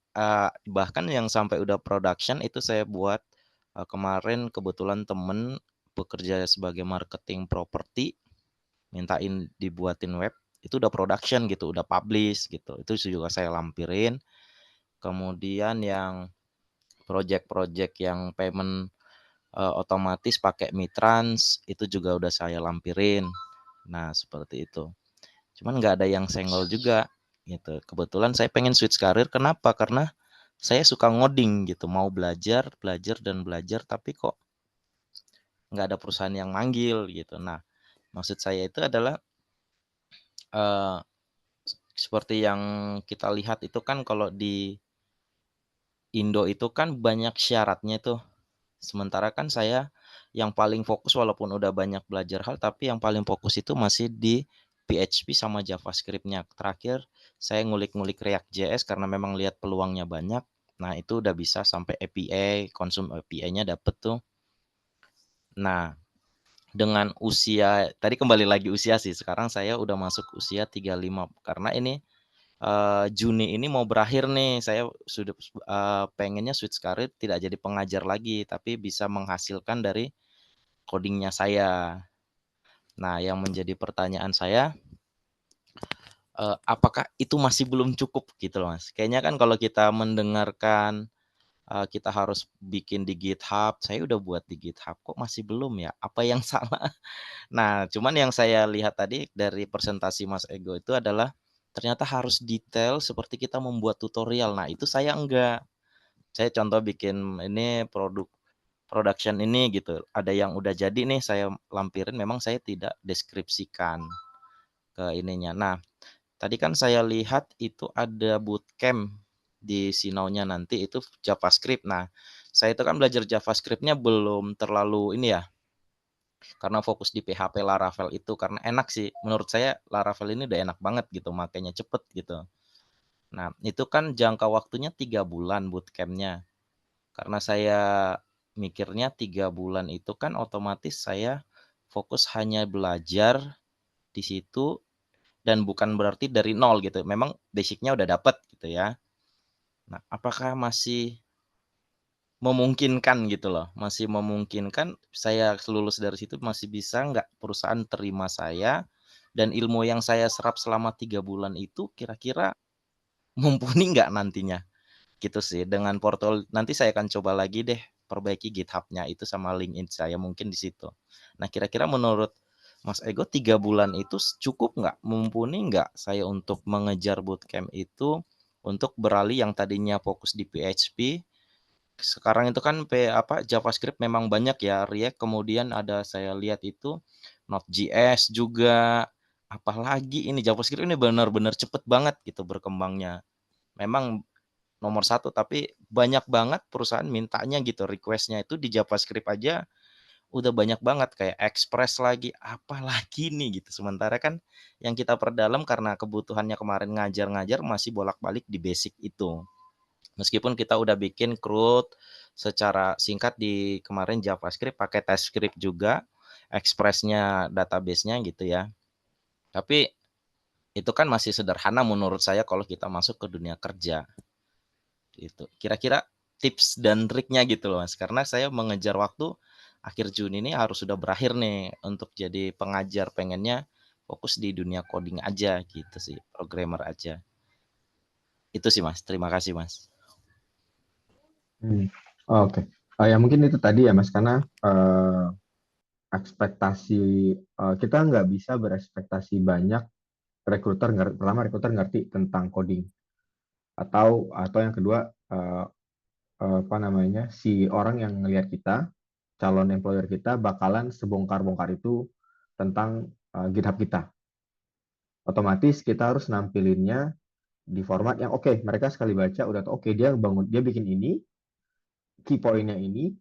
bahkan yang sampai udah production itu saya buat, kemarin kebetulan temen bekerja sebagai marketing properti, mintain dibuatin web, itu udah production gitu, udah publish gitu, itu juga saya lampirin. Kemudian yang project-project yang payment, otomatis pakai Mitrans, itu juga udah saya lampirin. Nah, seperti itu. Cuman nggak ada yang senggol juga gitu. Kebetulan saya pengen switch karir, kenapa? Karena saya suka ngoding gitu, mau belajar, belajar dan belajar, tapi kok nggak ada perusahaan yang manggil gitu. Nah, maksud saya itu adalah eh, seperti yang kita lihat itu kan kalau di Indo itu kan banyak syaratnya tuh. Sementara kan saya yang paling fokus walaupun udah banyak belajar hal, tapi yang paling fokus itu masih di PHP sama JavaScript-nya. Terakhir saya ngulik-ngulik React.js karena memang lihat peluangnya banyak. Nah, itu udah bisa sampai API, konsum API-nya dapet tuh. Nah, dengan usia, tadi kembali lagi usia sih, sekarang saya udah masuk usia 35 karena ini Juni ini mau berakhir nih, saya sudah pengennya switch karir tidak jadi pengajar lagi, tapi bisa menghasilkan dari codingnya saya. Nah, yang menjadi pertanyaan saya, apakah itu masih belum cukup gitu loh Mas? Kayaknya kan kalau kita mendengarkan kita harus bikin di GitHub, saya udah buat di GitHub, kok masih belum ya? Apa yang salah? Nah, cuman yang saya lihat tadi dari presentasi Mas Ego itu adalah ternyata harus detail seperti kita membuat tutorial. Nah, itu saya enggak. Saya contoh bikin ini production ini gitu. Ada yang udah jadi nih saya lampirin, memang saya tidak deskripsikan ke ininya. Nah, tadi kan saya lihat itu ada bootcamp di Sinaunya nanti itu JavaScript. Nah, saya itu kan belajar JavaScript-nya belum terlalu ini ya, karena fokus di PHP Laravel itu karena enak sih. Menurut saya Laravel ini udah enak banget gitu, makanya cepet gitu. Nah, itu kan jangka waktunya 3 bulan bootcampnya. Karena saya mikirnya 3 bulan itu kan otomatis saya fokus hanya belajar di situ dan bukan berarti dari nol gitu. Memang basicnya udah dapet gitu ya. Nah, apakah masih memungkinkan gitu loh, masih memungkinkan saya lulus dari situ masih bisa nggak perusahaan terima saya, dan ilmu yang saya serap selama 3 bulan itu kira-kira mumpuni nggak nantinya, gitu sih. Dengan portfolio nanti saya akan coba lagi deh perbaiki GitHub-nya itu sama LinkedIn saya mungkin di situ. Nah kira-kira menurut Mas Ego 3 bulan itu cukup nggak, mumpuni nggak saya untuk mengejar bootcamp itu, untuk beralih yang tadinya fokus di PHP. Sekarang itu kan JavaScript memang banyak ya, React kemudian ada saya lihat itu Node.js juga, apalagi ini JavaScript ini benar-benar cepet banget gitu berkembangnya. Memang nomor satu, tapi banyak banget perusahaan mintanya gitu, requestnya itu di JavaScript aja udah banyak banget kayak Express lagi, apalagi nih gitu. Sementara kan yang kita perdalam karena kebutuhannya kemarin ngajar-ngajar masih bolak-balik di basic itu. Meskipun kita udah bikin CRUD secara singkat di kemarin JavaScript pakai TypeScript juga, Express-nya database-nya gitu ya. Tapi itu kan masih sederhana menurut saya kalau kita masuk ke dunia kerja. Gitu. Kira-kira tips dan triknya gitu loh Mas. Karena saya mengejar waktu akhir Juni ini harus sudah berakhir nih untuk jadi pengajar, pengennya fokus di dunia coding aja gitu sih, programmer aja. Itu sih Mas. Terima kasih Mas. Oke. Ya mungkin itu tadi ya Mas, karena ekspektasi kita nggak bisa berekspektasi banyak. Pertama rekruter ngerti tentang coding, atau yang kedua apa namanya, si orang yang ngelihat kita, calon employer kita bakalan sebongkar-bongkar itu tentang GitHub kita. Otomatis kita harus nampilinnya di format yang oke, mereka sekali baca udah tahu, oke, dia bikin ini, key point-nya ini,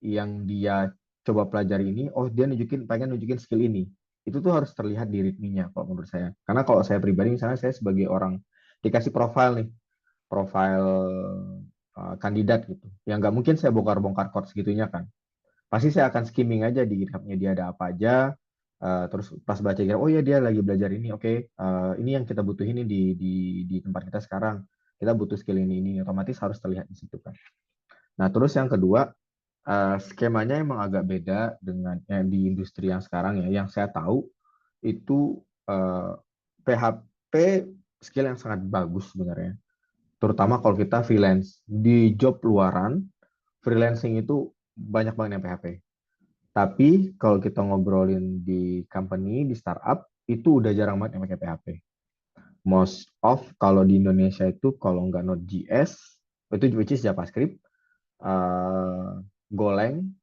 yang dia coba pelajari ini, oh dia pengen nunjukin skill ini. Itu tuh harus terlihat di readme-nya kalau menurut saya. Karena kalau saya pribadi, misalnya saya sebagai orang dikasih profile kandidat gitu, yang nggak mungkin saya bongkar-bongkar code segitunya kan. Pasti saya akan skimming aja di GitHub-nya dia ada apa aja. Terus pas baca kira, oh ya dia lagi belajar ini, oke, ini yang kita butuhin ini di tempat kita sekarang. Kita butuh skill ini otomatis harus terlihat di situ kan. Nah, terus yang kedua, skemanya emang agak beda dengan di industri yang sekarang ya. Yang saya tahu itu PHP skill yang sangat bagus sebenarnya. Terutama kalau kita freelance. Di job luaran, freelancing itu banyak banget yang PHP. Tapi kalau kita ngobrolin di company, di startup, itu udah jarang banget yang pakai PHP. Most of kalau di Indonesia itu kalau nggak Node.js, itu which is JavaScript, Golang,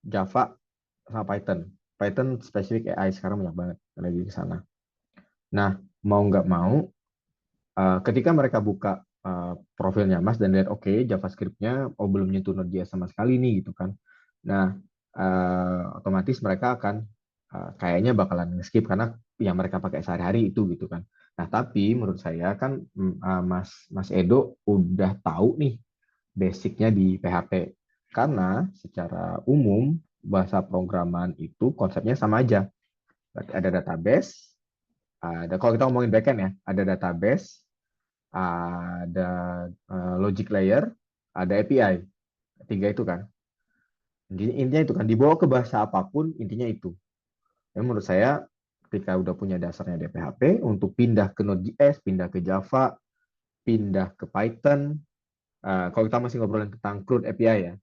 Java, sama Python. Python spesifik AI sekarang banyak banget lagi ke sana. Nah, mau nggak mau, ketika mereka buka profilnya Mas dan lihat, oke, JavaScript-nya belum nyentuh Node.js sama sekali nih gitu kan. Nah, otomatis mereka akan kayaknya bakalan nge-skip karena yang mereka pakai sehari-hari itu gitu kan. Nah, tapi menurut saya kan Mas Edo udah tahu nih basicnya di PHP. Karena secara umum bahasa programan itu konsepnya sama aja. Berarti ada database, kalau kita ngomongin backend ya, ada database, ada logic layer, ada API. Tiga itu kan. Intinya itu kan, dibawa ke bahasa apapun, intinya itu. Dan menurut saya, ketika udah punya dasarnya di PHP, untuk pindah ke Node.js, pindah ke Java, pindah ke Python, kalau kita masih ngobrolin tentang CRUD API ya,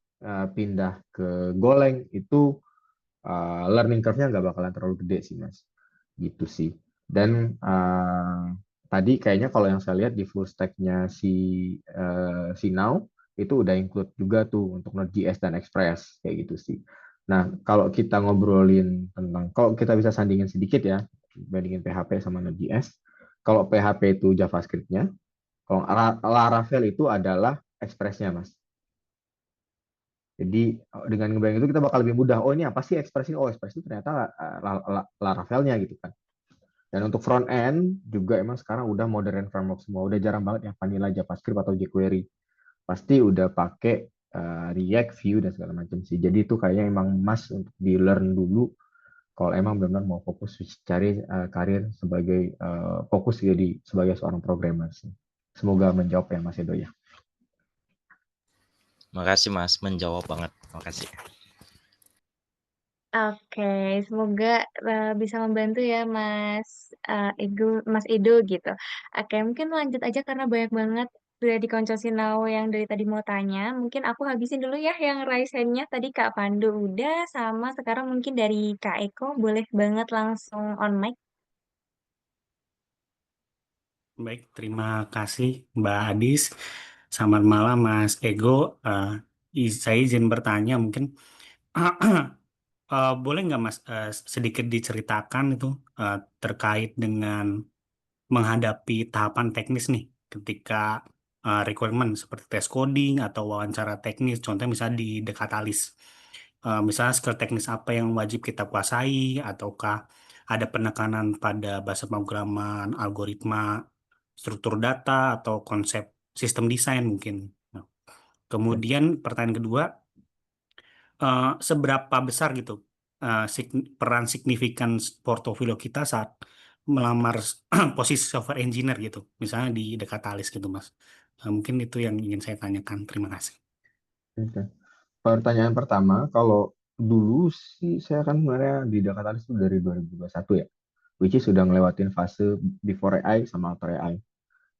pindah ke Golang, itu learning curve-nya nggak bakalan terlalu gede sih, Mas. Gitu sih. Dan tadi kayaknya kalau yang saya lihat di full stack-nya si Now, itu udah include juga tuh untuk Node.js dan Express, kayak gitu sih. Nah, kalau kita ngobrolin tentang, kalau kita bisa sandingin sedikit ya, bandingin PHP sama Node.js, kalau PHP itu JavaScript-nya, kalau Laravel itu adalah Express-nya, Mas. Jadi dengan ngebayang itu kita bakal lebih mudah. Oh ini apa sih Express ini? Oh Express itu ternyata Laravel-nya gitu kan. Dan untuk front end juga emang sekarang udah modern framework semua. Udah jarang banget yang vanilla JavaScript atau jQuery. Pasti udah pakai React, Vue dan segala macam sih. Jadi itu kayaknya emang must untuk di learn dulu kalau emang benar-benar mau fokus cari karir sebagai fokus jadi sebagai seorang programmer sih. Semoga menjawab ya Mas Edo ya. Makasih Mas, menjawab banget. Makasih. Oke, semoga bisa membantu ya Mas Edo gitu. Oke, mungkin lanjut aja karena banyak banget udah di Konco Sinau yang dari tadi mau tanya. Mungkin aku habisin dulu ya yang raise hand-nya. Tadi Kak Pandu udah, sama sekarang mungkin dari Kak Eko boleh banget langsung on mic. Baik, terima kasih Mbak Adis. Selamat malam Mas Ego. Saya izin bertanya mungkin boleh nggak Mas sedikit diceritakan itu terkait dengan menghadapi tahapan teknis nih ketika requirement seperti tes coding atau wawancara teknis, contohnya misalnya di The Catalyst. Misalnya skill teknis apa yang wajib kita kuasai, ataukah ada penekanan pada bahasa pemrograman, algoritma, struktur data, atau konsep sistem desain mungkin. Nah, kemudian pertanyaan kedua, seberapa besar gitu peran signifikan portofolio kita saat melamar posisi software engineer gitu, misalnya di Dekatalis gitu Mas. Mungkin itu yang ingin saya tanyakan. Terima kasih. Oke. Pertanyaan pertama, kalau dulu sih saya kan sebenarnya di Dakatalis itu dari 2021 ya, which is sudah ngelewatin fase before AI sama after AI.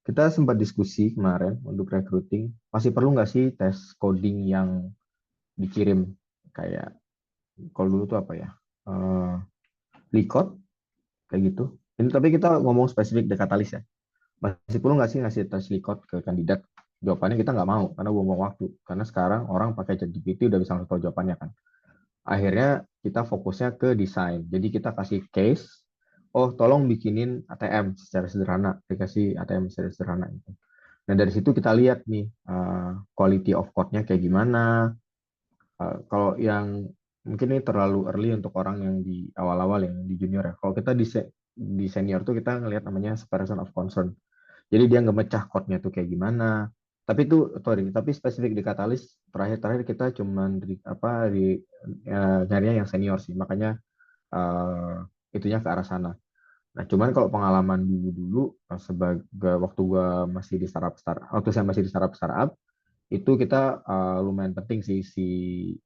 Kita sempat diskusi kemarin untuk recruiting, masih perlu nggak sih tes coding yang dikirim kayak kalau dulu tuh apa ya, Likot kayak gitu. Ini tapi kita ngomong spesifik Dekatalis ya. Masih perlu nggak sih ngasih tes Likot ke kandidat? Jawabannya kita nggak mau karena buang-buang waktu. Karena sekarang orang pakai ChatGPT udah bisa langsung tahu jawabannya kan. Akhirnya kita fokusnya ke desain. Jadi kita kasih case, oh tolong bikinin ATM secara sederhana, dikasih ATM secara sederhana itu. Nah dari situ kita lihat nih quality of code-nya kayak gimana. Kalau yang mungkin ini terlalu early untuk orang yang di awal-awal yang di junior ya. Kalau kita di senior tuh kita ngelihat namanya separation of concern. Jadi dia nggak mecah code-nya tuh kayak gimana. Tapi spesifik di Katalis terakhir-terakhir kita cuman nyarinya yang senior sih. Makanya itunya ke arah sana. Nah, cuman kalau pengalaman dulu-dulu sebagai waktu saya masih di startup itu kita lumayan penting sih si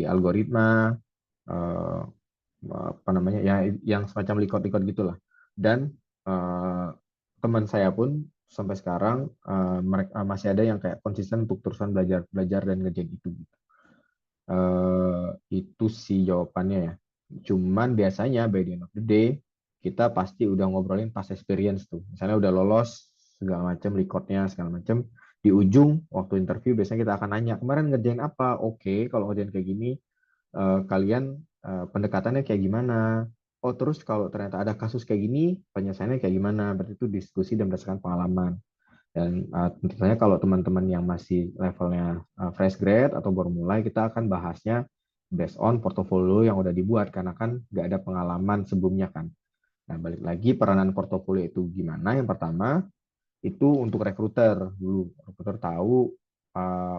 algoritma eh, ya yang semacam likot-likot gitulah. Dan eh, teman saya pun sampai sekarang mereka masih ada yang kayak konsisten untuk terusan belajar belajar dan ngerjain itu. Itu sih jawabannya ya. Cuman biasanya by the end of the day kita pasti udah ngobrolin past experience tuh. Misalnya udah lolos segala macam recordnya segala macam. Di ujung waktu interview biasanya kita akan nanya kemarin ngerjain apa. Oke, kalau ngerjain kayak gini kalian pendekatannya kayak gimana? Oh terus kalau ternyata ada kasus kayak gini penyelesaiannya kayak gimana? Berarti itu diskusi dan berdasarkan pengalaman. Dan tentu saja kalau teman-teman yang masih levelnya fresh grade atau baru mulai, kita akan bahasnya based on portofolio yang udah dibuat, karena kan nggak ada pengalaman sebelumnya kan. Nah, balik lagi peranan portofolio itu gimana? Yang pertama, itu untuk rekruter dulu. Rekruter tahu,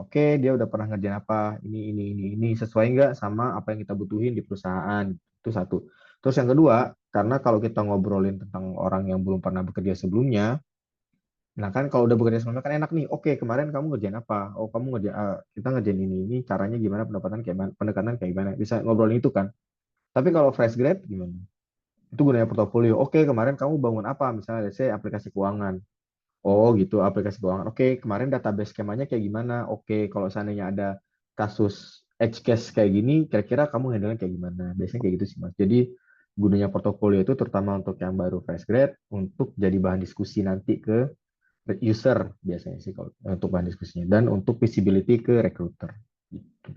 oke, dia udah pernah ngerjain apa, ini, sesuai nggak sama apa yang kita butuhin di perusahaan. Itu satu. Terus yang kedua, karena kalau kita ngobrolin tentang orang yang belum pernah bekerja sebelumnya, nah kan kalau udah bekerja sama kan enak nih. Oke, kemarin kamu ngerjain apa? Oh, kamu kita ngerjain ini caranya gimana, pendapatan kayak gimana, pendekatan kayak gimana. Bisa ngobrolin itu kan. Tapi kalau fresh grade gimana? Itu gunanya portofolio. Oke, kemarin kamu bangun apa? Misalnya let's say aplikasi keuangan. Oh, gitu, aplikasi keuangan. Oke, kemarin database skemanya kayak gimana? Oke, kalau seandainya ada kasus edge case kayak gini, kira-kira kamu handle kayak gimana? Biasanya kayak gitu sih, Mas. Jadi gunanya portofolio itu terutama untuk yang baru fresh grade untuk jadi bahan diskusi nanti ke user biasanya sih kalau untuk bahan diskusinya dan untuk visibility ke recruiter gitu.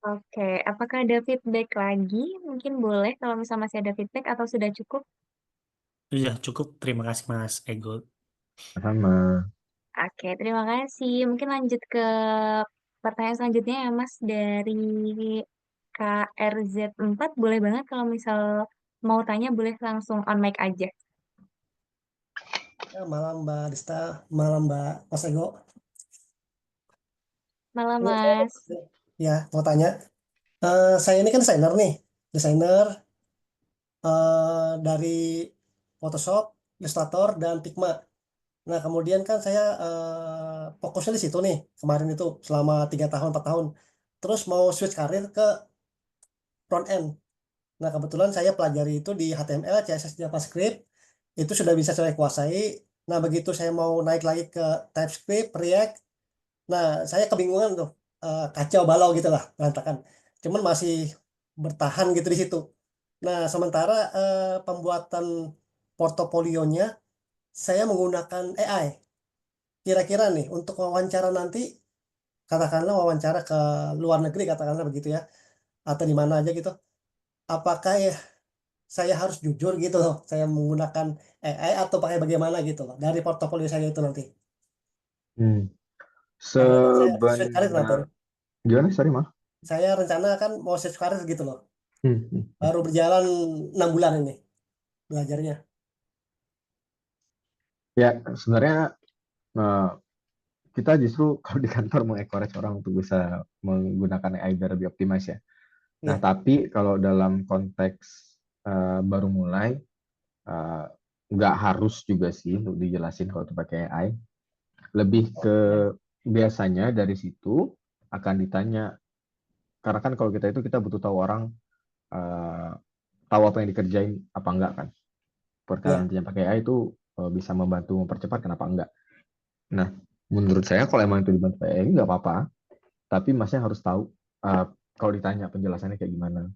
Oke, apakah ada feedback lagi? Mungkin boleh kalau misalnya masih ada feedback atau sudah cukup? Sudah cukup. Terima kasih Mas Ego. Sama. Oke, terima kasih. Mungkin lanjut ke pertanyaan selanjutnya ya, Mas, dari KRZ4. Boleh banget kalau misal mau tanya, boleh langsung on mic aja. Ya, malam Mbak Dista, malam Mbak Mas Ego. Malam, Ini saya Mas. mau tanya. Saya ini kan desainer dari Photoshop, Illustrator, dan Figma. Nah, kemudian kan saya fokusnya di situ nih, kemarin itu selama 3 tahun, 4 tahun. Terus mau switch karir ke front end. Nah, kebetulan saya pelajari itu di HTML, CSS, JavaScript, itu sudah bisa saya kuasai. Nah, begitu saya mau naik lagi ke TypeScript, React, nah saya kebingungan tuh, kacau balau gitu lah, berantakan. Cuman masih bertahan gitu di situ. Nah, sementara pembuatan portofolionya saya menggunakan AI. Kira-kira nih untuk wawancara nanti, katakanlah wawancara ke luar negeri, katakanlah begitu ya, atau di mana aja gitu. Apakah ya saya harus jujur gitu loh, saya menggunakan AI atau pakai bagaimana gitu loh dari portofolio saya itu nanti. Hmm. Karena kan saya switch karir Sebenar nanti. Gimana? Sorry, Mas. Saya rencana kan mau switch karir gitu loh. Hmm. Baru berjalan 6 bulan ini belajarnya. Ya, sebenarnya eh, kita justru kalau di kantor mengencourage orang untuk bisa menggunakan AI biar lebih optimis ya. Nah, Iya, tapi kalau dalam konteks baru mulai, eh, nggak harus juga sih untuk dijelasin kalau itu pakai AI. Lebih ke biasanya dari situ akan ditanya, karena kan kalau kita itu kita butuh tahu orang eh, tahu apa yang dikerjain apa enggak kan. Perkara iya. nantinya pakai AI itu bisa membantu mempercepat, kenapa enggak. Nah, menurut saya kalau emang itu dibantu pakai AI nggak apa-apa, tapi masnya harus tahu eh, kalau ditanya penjelasannya kayak gimana.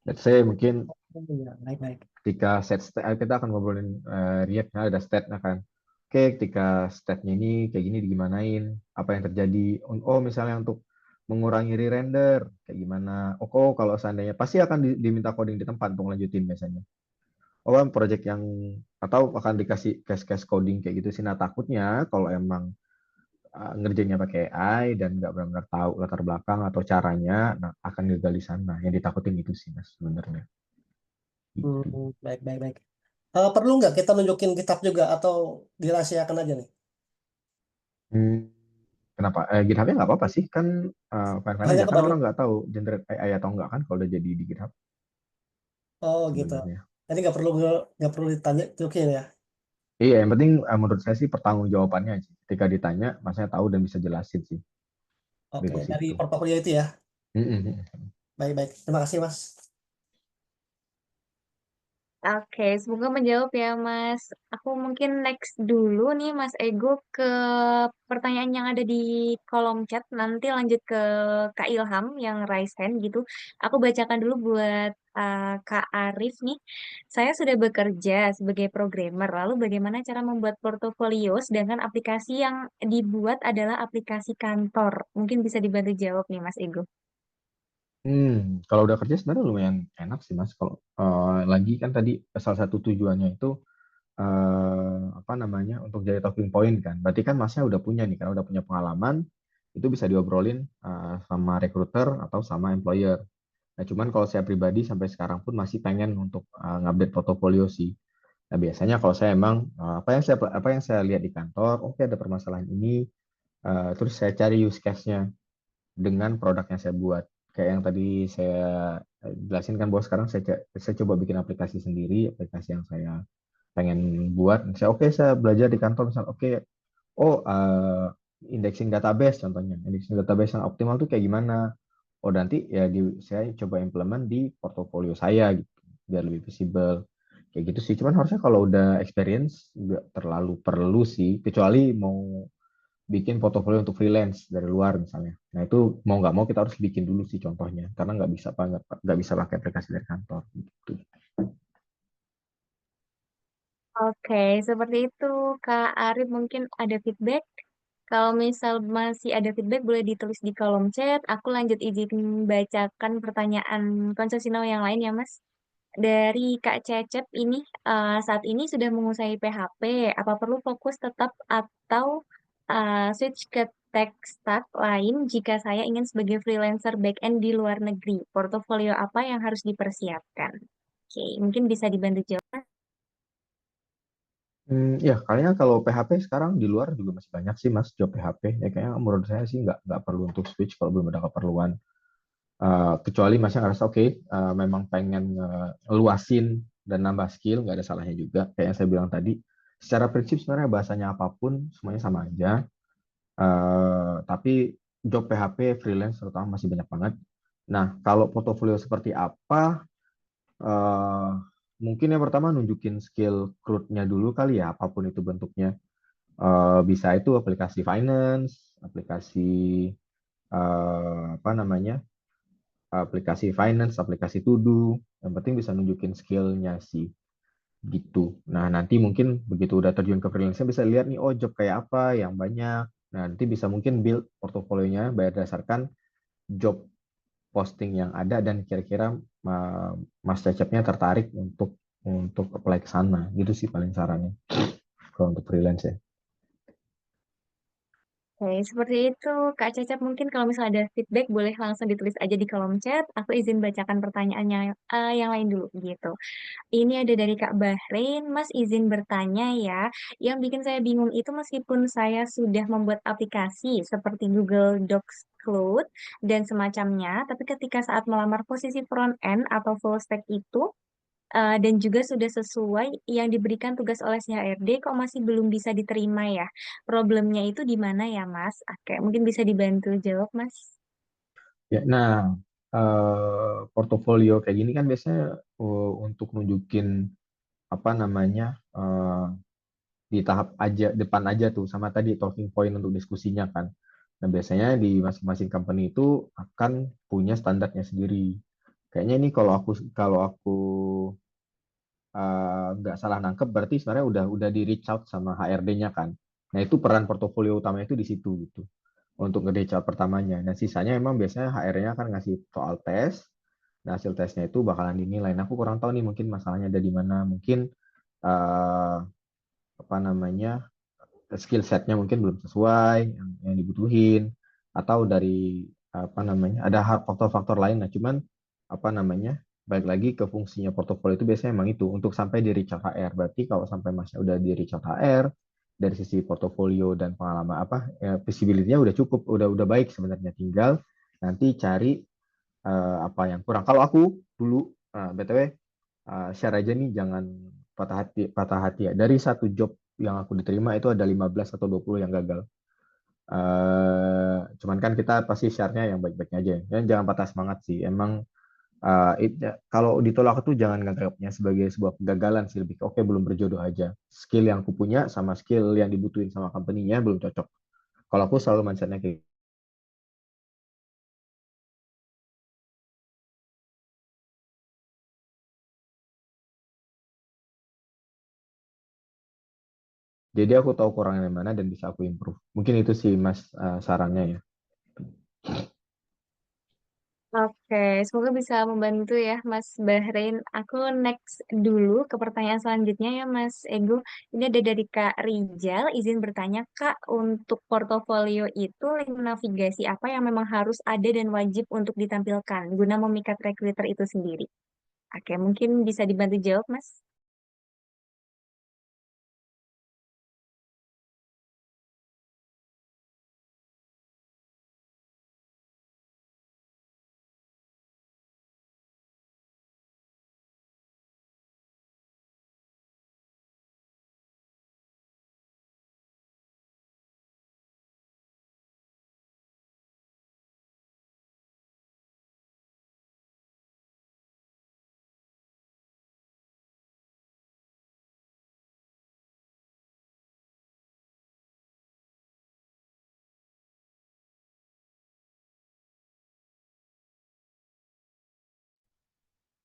Let's say mungkin Oh, iya, baik-baik. ketika kita akan ngobrolin React, nah, ada state-nya kan. Oke, ketika state-nya ini kayak gini digimanain, apa yang terjadi. Oh, misalnya untuk mengurangi re-render, kayak gimana. Oh, kalau seandainya, pasti akan diminta coding di tempat untuk lanjutin biasanya. Oh, kan project yang, atau akan dikasih case-case coding kayak gitu sih. Nah, takutnya kalau emang ngerjainnya pakai AI dan nggak benar-benar tahu latar belakang atau caranya, nah akan gagal di sana. Yang ditakutin itu sih, Mas, sebenarnya. Gitu. Baik, baik, baik. Perlu nggak kita nunjukin GitHub juga atau dirahasiakan aja nih? Hmm, kenapa? GitHub-nya nggak apa-apa sih, kan fine-fine Hanya aja. Kan kebanyakan. orang nggak tahu generate AI atau nggak kan kalau udah jadi di GitHub Oh gitu. sebenarnya. Jadi nggak perlu ditanya tunjukin ya. Iya, yang penting menurut saya sih pertanggungjawabannya aja. Ketika ditanya, masanya tahu dan bisa jelasin sih Oke, dari dari situ. portofolio itu ya. Mm-mm. Baik, baik. Terima kasih, Mas. Oke, semoga menjawab ya Mas. Aku mungkin next dulu nih Mas Ego ke pertanyaan yang ada di kolom chat. Nanti lanjut ke Kak Ilham yang raise hand gitu. Aku bacakan dulu buat Kak Arif nih. Saya sudah bekerja sebagai programmer. Lalu bagaimana cara membuat portofolio sedangkan aplikasi yang dibuat adalah aplikasi kantor? Mungkin bisa dibantu jawab nih Mas Ego. Kalau udah kerja sebenarnya lumayan enak sih, Mas. Kalau lagi kan tadi salah satu tujuannya itu apa namanya, untuk jadi talking point kan. Berarti kan Masnya udah punya nih, kan udah punya pengalaman, itu bisa diobrolin sama recruiter atau sama employer. Nah, cuman kalau saya pribadi sampai sekarang pun masih pengen untuk ngupdate portofolio sih. Nah, biasanya kalau saya emang apa yang saya lihat di kantor, oke ada permasalahan ini, terus saya cari use case-nya dengan produk yang saya buat. Kayak yang tadi saya jelasin kan, bahwa sekarang saya coba bikin aplikasi sendiri, aplikasi yang saya pengen buat. Saya belajar di kantor misal, indexing database contohnya, indexing database yang optimal tuh kayak gimana. Nanti ya saya coba implement di portofolio saya gitu biar lebih visible kayak gitu sih. Cuman harusnya kalau udah experience nggak terlalu perlu sih, kecuali mau bikin portofolio untuk freelance dari luar misalnya. Nah, itu mau nggak mau kita harus bikin dulu sih contohnya, karena nggak bisa pakai aplikasi dari kantor gitu. Oke, seperti itu Kak Arif mungkin ada feedback. Kalau misal masih ada feedback boleh ditulis di kolom chat. Aku lanjut izin bacakan pertanyaan konsesional yang lain ya Mas. Dari Kak Cecep ini, saat ini sudah menguasai PHP, apa perlu fokus tetap atau switch ke tech stack lain jika saya ingin sebagai freelancer backend di luar negeri? Portofolio apa yang harus dipersiapkan? Oke, mungkin bisa dibantu jawab. Ya, kayaknya kalau PHP sekarang di luar juga masih banyak sih, Mas, job PHP. Ya, kayaknya menurut saya sih nggak perlu untuk switch kalau belum ada keperluan. Kecuali Masnya ngerasa memang pengen luasin dan nambah skill, nggak ada salahnya juga. Kayak yang saya bilang tadi, secara prinsip sebenarnya bahasanya apapun semuanya sama aja. Tapi job PHP freelance terutama masih banyak banget. Nah, kalau portofolio seperti apa? eh Mungkin yang pertama nunjukin skill crude-nya dulu kali ya, apapun itu bentuknya. Bisa itu aplikasi finance, apa namanya, aplikasi to do. Yang penting bisa nunjukin skill-nya sih, gitu. Nah, nanti mungkin begitu udah terjun ke freelance bisa lihat nih, job kayak apa yang banyak. Nah, nanti bisa mungkin build portofolionya berdasarkan job posting yang ada dan kira-kira Mas Cecepnya tertarik untuk apply ke sana. Gitu sih paling sarannya kalau untuk freelance ya. Oke, seperti itu Kak Cecep. Mungkin kalau misalnya ada feedback boleh langsung ditulis aja di kolom chat. Aku izin bacakan pertanyaannya yang lain dulu gitu. Ini ada dari Kak Bahrain, Mas izin bertanya ya. Yang bikin saya bingung itu meskipun saya sudah membuat aplikasi seperti Google Docs Cloud dan semacamnya, tapi ketika saat melamar posisi front end atau full stack itu, dan juga sudah sesuai yang diberikan tugas oleh si HRD, kok masih belum bisa diterima ya? Problemnya itu di mana ya, Mas? Oke, mungkin bisa dibantu jawab, Mas. Ya, nah, portofolio kayak gini kan biasanya untuk nunjukin apa namanya di tahap aja depan aja tuh sama tadi talking point untuk diskusinya kan. Nah, biasanya di masing-masing company itu akan punya standarnya sendiri. Kayaknya ini kalau aku nggak salah nangkep berarti sebenarnya udah di reach out sama HRD-nya kan. Nah, itu peran portofolio utama itu di situ gitu. Untuk nge-reach out pertamanya. Nah, sisanya emang biasanya HR-nya kan ngasih soal tes. Nah, hasil tesnya itu bakalan dinilai. Nah, aku kurang tahu nih mungkin masalahnya ada di mana. Mungkin eh, apa namanya skill setnya mungkin belum sesuai yang dibutuhin atau dari apa namanya ada faktor-faktor lain. Nah, cuman apa namanya balik lagi ke fungsinya portofolio itu biasanya emang itu untuk sampai di reach out HR. Berarti kalau sampai masnya udah di reach out HR dari sisi portofolio dan pengalaman apa visibility-nya udah cukup, udah baik sebenarnya. Tinggal nanti cari apa yang kurang. Kalau aku dulu BTW share aja nih jangan patah hati ya. Dari satu job yang aku diterima itu ada 15 atau 20 yang gagal. Cuman kan kita pasti share-nya yang baik-baiknya aja. Dan jangan patah semangat sih. Emang kalau ditolak itu jangan nganggapnya sebagai sebuah kegagalan sih. Lebih ke oke belum berjodoh aja. Skill yang aku punya sama skill yang dibutuhin sama company-nya belum cocok. Kalau aku selalu mindset-nya kayak gitu. Jadi aku tahu kurangnya di mana dan bisa aku improve. Mungkin itu sih Mas sarannya ya. Oke, semoga bisa membantu ya Mas Bahrain. Aku next dulu ke pertanyaan selanjutnya ya Mas Ego. Ini ada dari Kak Rijal, izin bertanya Kak, untuk portofolio itu link navigasi apa yang memang harus ada dan wajib untuk ditampilkan guna memikat recruiter itu sendiri? Oke, mungkin bisa dibantu jawab Mas.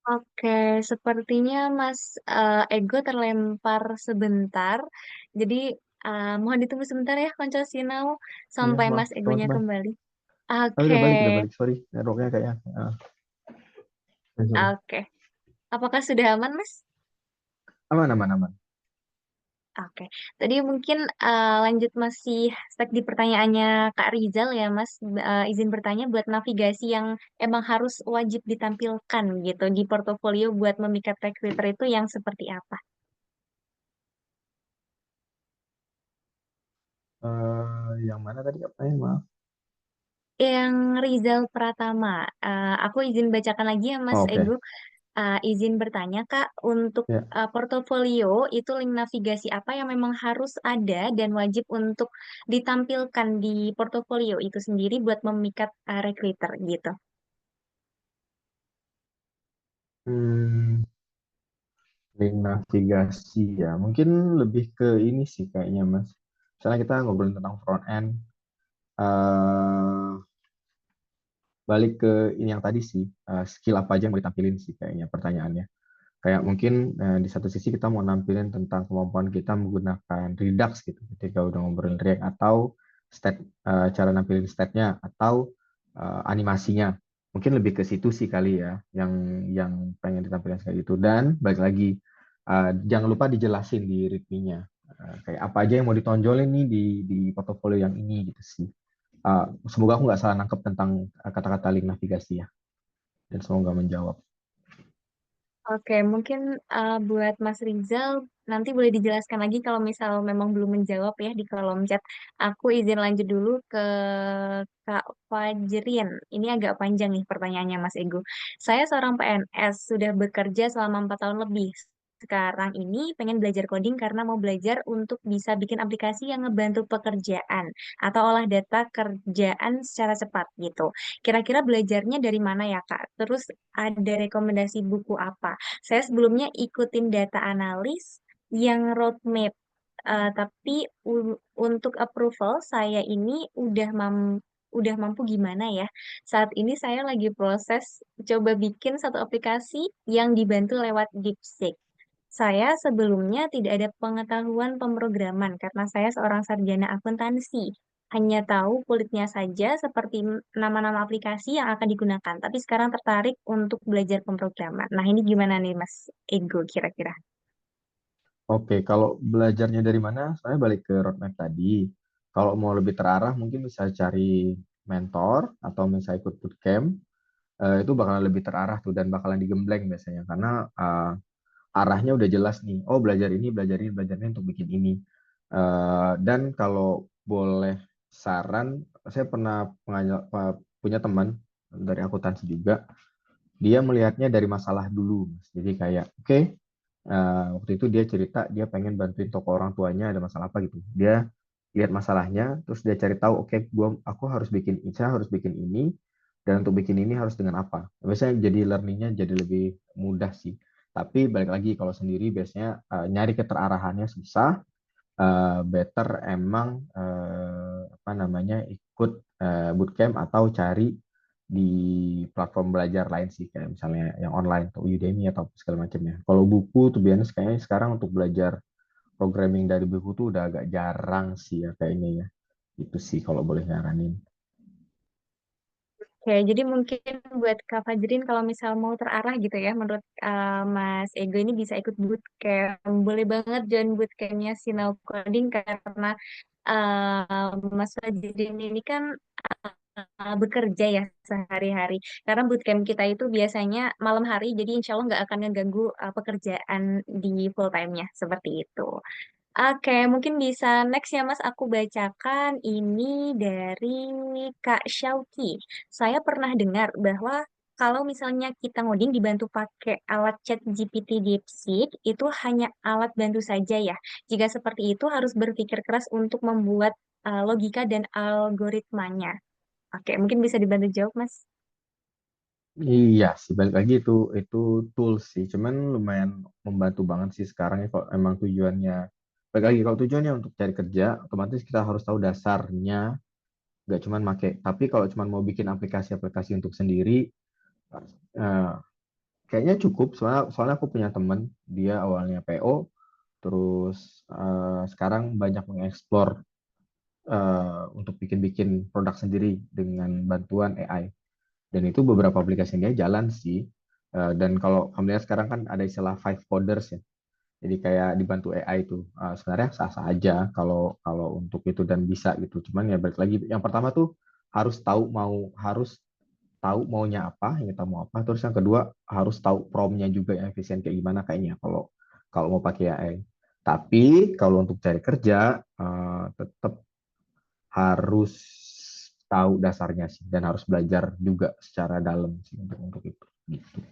Oke, sepertinya Mas Ego terlempar sebentar. Jadi mohon ditunggu sebentar ya Konco Sinau Iya, sampai maaf Mas Egonya teman-teman. kembali. Oh, Oke, udah balik, sorry. Networknya kayaknya. Sorry. oke. Apakah sudah aman Mas? Aman, aman, aman. Oke. Tadi mungkin lanjut masih stuck di pertanyaannya Kak Rizal ya Mas. Izin bertanya buat navigasi yang emang harus wajib ditampilkan gitu di portofolio buat memikat recruiter itu yang seperti apa? Yang mana tadi apanya, maaf. Yang Rizal Pratama, aku izin bacakan lagi ya Mas Oh, oke. Ego. Izin bertanya Kak, untuk Ya. portofolio itu link navigasi apa yang memang harus ada dan wajib untuk ditampilkan di portofolio itu sendiri buat memikat recruiter gitu. Hmm, link navigasi ya. Mungkin lebih ke ini sih kayaknya, Mas. Misalnya kita ngobrolin tentang front end, eh balik ke ini yang tadi sih, skill apa aja yang mau ditampilin sih kayaknya pertanyaannya. Kayak mungkin di satu sisi kita mau nampilin tentang kemampuan kita menggunakan Redux gitu ketika udah ngobrolin React atau cara nampilin statnya atau animasinya. Mungkin lebih ke situ sih kali ya yang pengen ditampilkan kayak gitu. Dan balik lagi jangan lupa dijelasin di readme-nya. kayak apa aja yang mau ditonjolin nih di portofolio yang ini gitu sih. Semoga aku nggak salah nangkep tentang kata-kata link navigasi ya, dan semoga menjawab. Oke, mungkin buat Mas Rizal nanti boleh dijelaskan lagi kalau misal memang belum menjawab ya di kolom chat. Aku izin lanjut dulu ke Kak Fajrin. Ini agak panjang nih pertanyaannya Mas Ego. Saya seorang PNS, sudah bekerja selama 4 tahun lebih. Sekarang ini pengen belajar coding karena mau belajar untuk bisa bikin aplikasi yang ngebantu pekerjaan atau olah data kerjaan secara cepat gitu. Kira-kira belajarnya dari mana ya Kak? Terus ada rekomendasi buku apa? Saya sebelumnya ikutin data analis yang roadmap, tapi untuk approval saya ini udah mampu gimana ya? Saat ini saya lagi proses coba bikin satu aplikasi yang dibantu lewat DeepSeek. Saya sebelumnya tidak ada pengetahuan pemrograman karena saya seorang sarjana akuntansi. Hanya tahu kulitnya saja seperti nama-nama aplikasi yang akan digunakan. Tapi sekarang tertarik untuk belajar pemrograman. Nah, ini gimana nih Mas Ego kira-kira? Oke, kalau belajarnya dari mana, saya balik ke roadmap tadi. Kalau mau lebih terarah, mungkin bisa cari mentor atau misalnya ikut bootcamp. Itu bakalan lebih terarah tuh dan bakalan digembleng biasanya karena arahnya udah jelas nih. Oh, belajar ini untuk bikin ini. Dan kalau boleh saran, saya pernah punya teman dari akuntansi juga. Dia melihatnya dari masalah dulu, Mas. Jadi kayak, oke, waktu itu dia cerita dia pengen bantuin toko orang tuanya ada masalah apa gitu. Dia lihat masalahnya, terus dia cari tahu, oke, aku harus bikin saya harus bikin ini, dan untuk bikin ini harus dengan apa. Biasanya jadi learningnya jadi lebih mudah sih. Tapi balik lagi kalau sendiri biasanya nyari keterarahannya susah. Better emang apa namanya ikut bootcamp atau cari di platform belajar lain sih kayak misalnya yang online atau Udemy atau segala macamnya. Kalau buku tuh biasanya kayaknya sekarang untuk belajar programming dari buku tuh udah agak jarang sih ya kayaknya ya. Itu sih kalau boleh nyaranin. Oke, jadi mungkin buat Kak Fajrin kalau misal mau terarah gitu ya, menurut Mas Ego ini bisa ikut bootcamp. Boleh banget join bootcampnya Sinau Coding karena Mas Fajrin ini kan bekerja ya sehari-hari. Karena bootcamp kita itu biasanya malam hari, jadi insya Allah nggak akan ngeganggu pekerjaan di full time-nya seperti itu. Oke, mungkin bisa next ya Mas, aku bacakan ini dari Kak Syauki. Saya pernah dengar bahwa kalau misalnya kita ngoding dibantu pakai alat chat GPT DeepSeek, itu hanya alat bantu saja ya. Jika seperti itu harus berpikir keras untuk membuat logika dan algoritmanya. Oke, mungkin bisa dibantu jawab Mas. Iya sih, balik lagi itu tools sih. Cuman lumayan membantu banget sih sekarang ya kalau emang tujuannya. Balik lagi kalau tujuannya untuk cari kerja, otomatis kita harus tahu dasarnya, nggak cuman make. Tapi kalau cuman mau bikin aplikasi-aplikasi untuk sendiri, eh, kayaknya cukup. Soalnya aku punya temen, dia awalnya PO, terus sekarang banyak mengeksplor untuk bikin-bikin produk sendiri dengan bantuan AI. Dan itu beberapa aplikasi dia jalan sih. Dan kalau kamu lihat sekarang kan ada istilah five coders ya. Jadi kayak dibantu AI itu sebenarnya sah-sah aja kalau kalau untuk itu dan bisa gitu. Cuman ya balik lagi yang pertama tuh harus tahu maunya apa, yang kita mau apa. Terus yang kedua harus tahu promnya juga yang efisien kayak gimana kayaknya kalau kalau mau pakai AI. Tapi kalau untuk cari kerja tetap harus tahu dasarnya sih dan harus belajar juga secara dalam sih untuk itu gitu.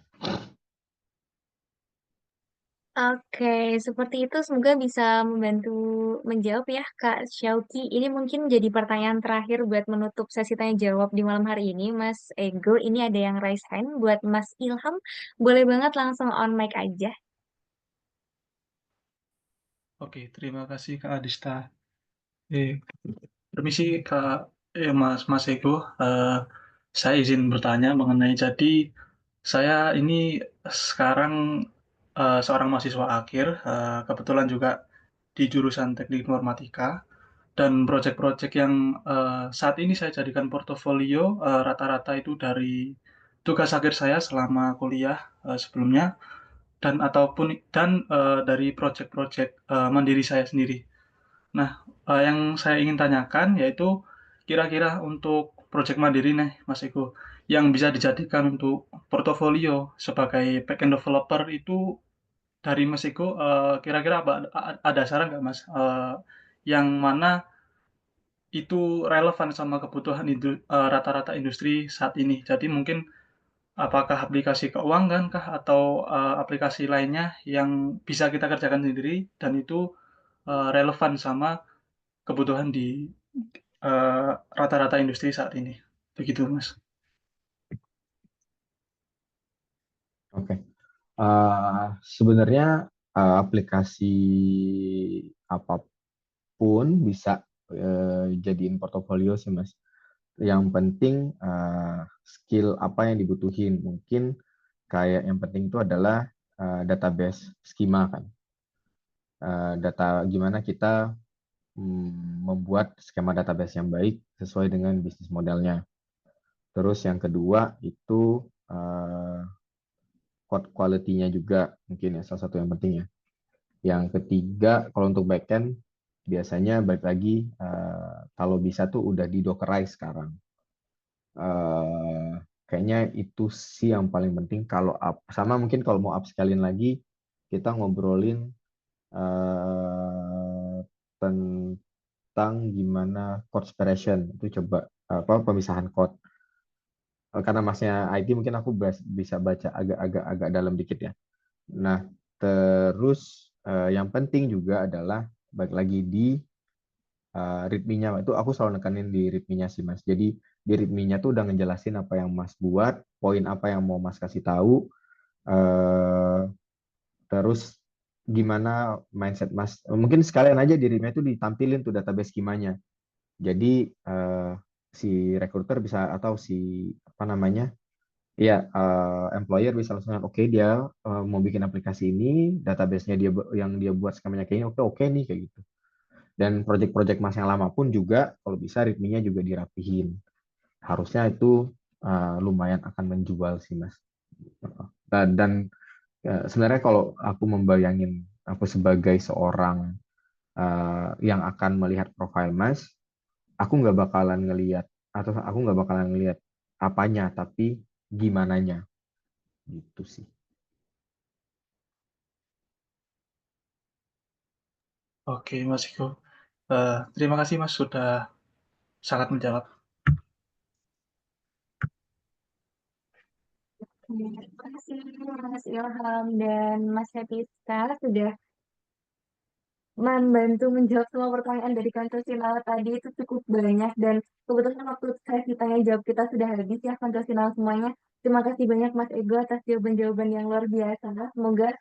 Oke, seperti itu semoga bisa membantu menjawab ya Kak Syauki. Ini mungkin jadi pertanyaan terakhir buat menutup sesi tanya jawab di malam hari ini, Mas Ego. Ini ada yang raise hand buat Mas Ilham. Boleh banget langsung on mic aja. Oke, terima kasih Kak Adista. Permisi Kak, Mas Ego. Saya izin bertanya mengenai jadi saya ini sekarang seorang mahasiswa akhir, kebetulan juga di jurusan Teknik Informatika dan proyek-proyek yang saat ini saya jadikan portofolio rata-rata itu dari tugas akhir saya selama kuliah sebelumnya dan dari proyek-proyek mandiri saya sendiri. Nah, yang saya ingin tanyakan yaitu kira-kira untuk proyek mandiri nih, Mas Ego, yang bisa dijadikan untuk portofolio sebagai backend developer itu dari Mas Ego, kira-kira apa ada saran nggak, Mas? Yang mana itu relevan sama kebutuhan rata-rata industri saat ini. Jadi mungkin apakah aplikasi keuangan kah atau aplikasi lainnya yang bisa kita kerjakan sendiri dan itu relevan sama kebutuhan di rata-rata industri saat ini. Begitu, Mas. Oke. Sebenarnya aplikasi apapun bisa jadiin portofolio sih, Mas. Yang penting skill apa yang dibutuhin. Mungkin kayak yang penting itu adalah database schema kan. Data gimana kita membuat skema database yang baik sesuai dengan bisnis modelnya. Terus yang kedua itu code quality-nya juga mungkin ya salah satu yang penting ya. Yang ketiga kalau untuk backend biasanya balik lagi kalau bisa tuh udah di Dockerize sekarang. Kayaknya itu sih yang paling penting kalau up. Sama mungkin kalau mau upscalin lagi kita ngobrolin tentang gimana code separation itu coba pemisahan code. Karena masnya IT mungkin aku bisa baca agak dalam dikit ya. Nah, terus yang penting juga adalah balik lagi di readme-nya. Itu aku selalu nekanin di readme-nya sih, Mas. Jadi di readme-nya tuh udah ngejelasin apa yang Mas buat, poin apa yang mau Mas kasih tahu, terus gimana mindset Mas. Mungkin sekalian aja di readme itu ditampilin tuh database skemanya. Jadi si recruiter bisa atau si apa namanya? Iya, employer bisa langsung oke dia mau bikin aplikasi ini, database-nya dia yang dia buat skemanya kayaknya oke nih kayak gitu. Dan project-project Mas yang lama pun juga kalau bisa readme-nya juga dirapihin. Harusnya itu lumayan akan menjual sih Mas. Dan sebenarnya kalau aku membayangin aku sebagai seorang yang akan melihat profil Mas, aku nggak bakalan ngelihat atau aku nggak bakalan ngelihat apanya, tapi gimananya gitu sih. Oke, Mas Ego. Terima kasih, Mas, sudah sangat menjawab. Terima kasih Ilham dan Mas Hetiska sudah membantu menjawab semua pertanyaan dari konsesional tadi itu cukup banyak dan kebetulan waktu sesi tanya jawab kita sudah habis ya konsesional semuanya. Terima kasih banyak Mas Ego atas jawaban-jawaban yang luar biasa. Semoga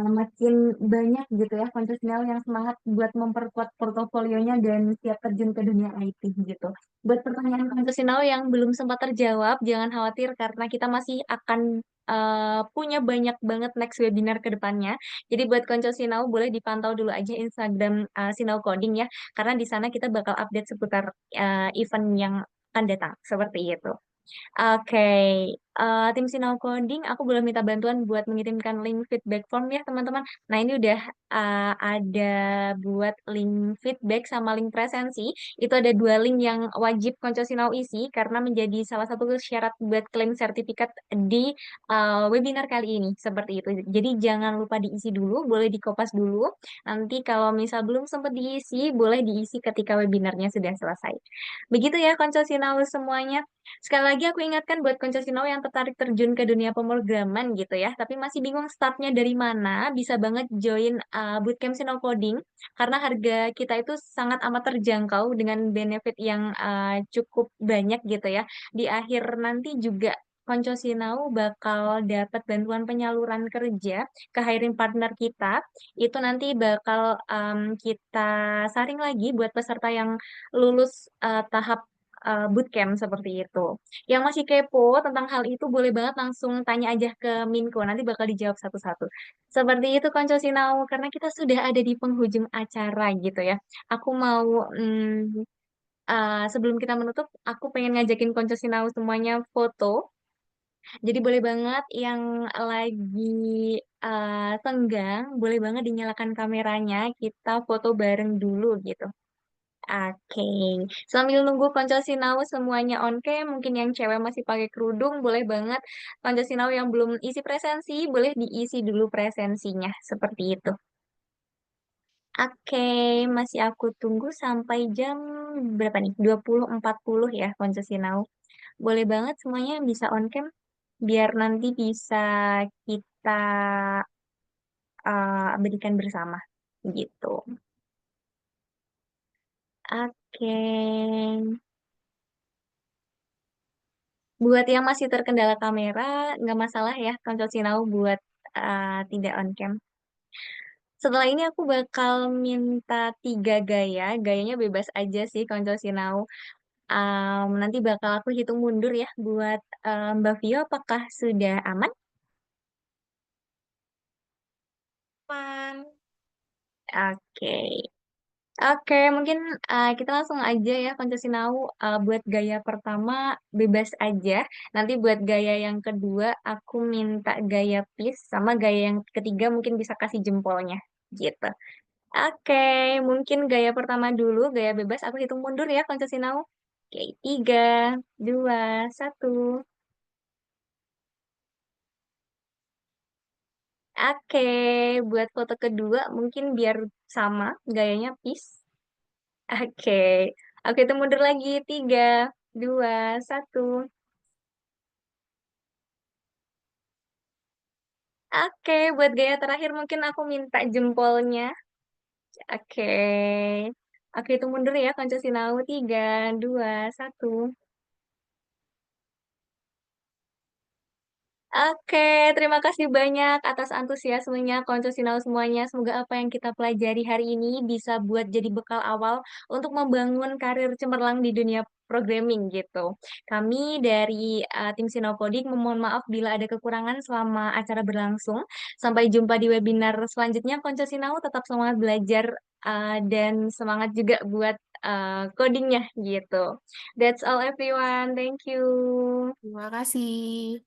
makin banyak gitu ya konsesional yang semangat buat memperkuat portofolionya dan siap terjun ke dunia IT gitu. Buat pertanyaan konsesional yang belum sempat terjawab, jangan khawatir karena kita masih akan punya banyak banget next webinar ke depannya. Jadi buat konco Sinau boleh dipantau dulu aja Instagram Sinau Coding ya, karena di sana kita bakal update seputar event yang akan datang seperti itu. Oke, tim Sinau Coding, aku boleh minta bantuan buat mengirimkan link feedback form ya teman-teman. Nah ini udah ada buat link feedback sama link presensi. Itu ada dua link yang wajib Konco Sinau isi karena menjadi salah satu syarat buat klaim sertifikat di webinar kali ini. Seperti itu. Jadi jangan lupa diisi dulu, boleh dikopas dulu. Nanti kalau misal belum sempat diisi, boleh diisi ketika webinarnya sudah selesai. Begitu ya Konco Sinau semuanya. Sekali lagi aku ingatkan buat konco Sinau yang tertarik terjun ke dunia pemrograman gitu ya, tapi masih bingung startnya dari mana, bisa banget join Bootcamp Sinau Coding karena harga kita itu sangat amat terjangkau dengan benefit yang cukup banyak gitu ya. Di akhir nanti juga Konco Sinau bakal dapat bantuan penyaluran kerja ke hiring partner kita. Itu nanti bakal kita saring lagi buat peserta yang lulus tahap bootcamp seperti itu. Yang masih kepo tentang hal itu boleh banget langsung tanya aja ke Minko, nanti bakal dijawab satu-satu. Seperti itu Konco Sinau, karena kita sudah ada di penghujung acara gitu ya. Aku mau sebelum kita menutup, aku pengen ngajakin Konco Sinau semuanya foto Jadi boleh banget yang lagi senggang, boleh banget dinyalakan kameranya, kita foto bareng dulu gitu. Oke, sambil nunggu Konco Sinau semuanya on cam, mungkin yang cewek masih pakai kerudung, boleh banget Konco Sinau yang belum isi presensi, boleh diisi dulu presensinya, seperti itu. Oke, masih aku tunggu sampai jam berapa nih? 20.40 ya, Konco Sinau. Boleh banget semuanya bisa on cam, biar nanti bisa kita berikan bersama, gitu. Oke. Buat yang masih terkendala kamera, nggak masalah ya, Konco Sinau buat tidak on cam. Setelah ini aku bakal minta 3 gaya, gayanya bebas aja sih, Konco Sinau. Nanti bakal aku hitung mundur ya buat Mbak Vio, apakah sudah aman? Aman. Oke. Oke, mungkin kita langsung aja ya, Konco Sinau. Buat gaya pertama, bebas aja. Nanti buat gaya yang kedua, aku minta gaya peace. Sama gaya yang ketiga mungkin bisa kasih jempolnya. Gitu. Oke, mungkin gaya pertama dulu, gaya bebas. Aku hitung mundur ya, Konco Sinau. Oke, 3, 2, 1. Oke, buat foto kedua mungkin biar sama gayanya peace. Oke, oke itu mundur lagi. 3, 2, 1. Oke, buat gaya terakhir mungkin aku minta jempolnya. Oke, oke itu mundur ya, Konco Sinau. 3, 2, 1. Oke, terima kasih banyak atas antusiasmenya Konco Sinau semuanya. Semoga apa yang kita pelajari hari ini bisa buat jadi bekal awal untuk membangun karir cemerlang di dunia programming gitu. Kami dari tim Sinau Coding memohon maaf bila ada kekurangan selama acara berlangsung. Sampai jumpa di webinar selanjutnya. Konco Sinau tetap semangat belajar dan semangat juga buat codingnya gitu. That's all everyone. Thank you. Terima kasih.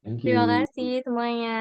Thank Terima you. kasih semuanya.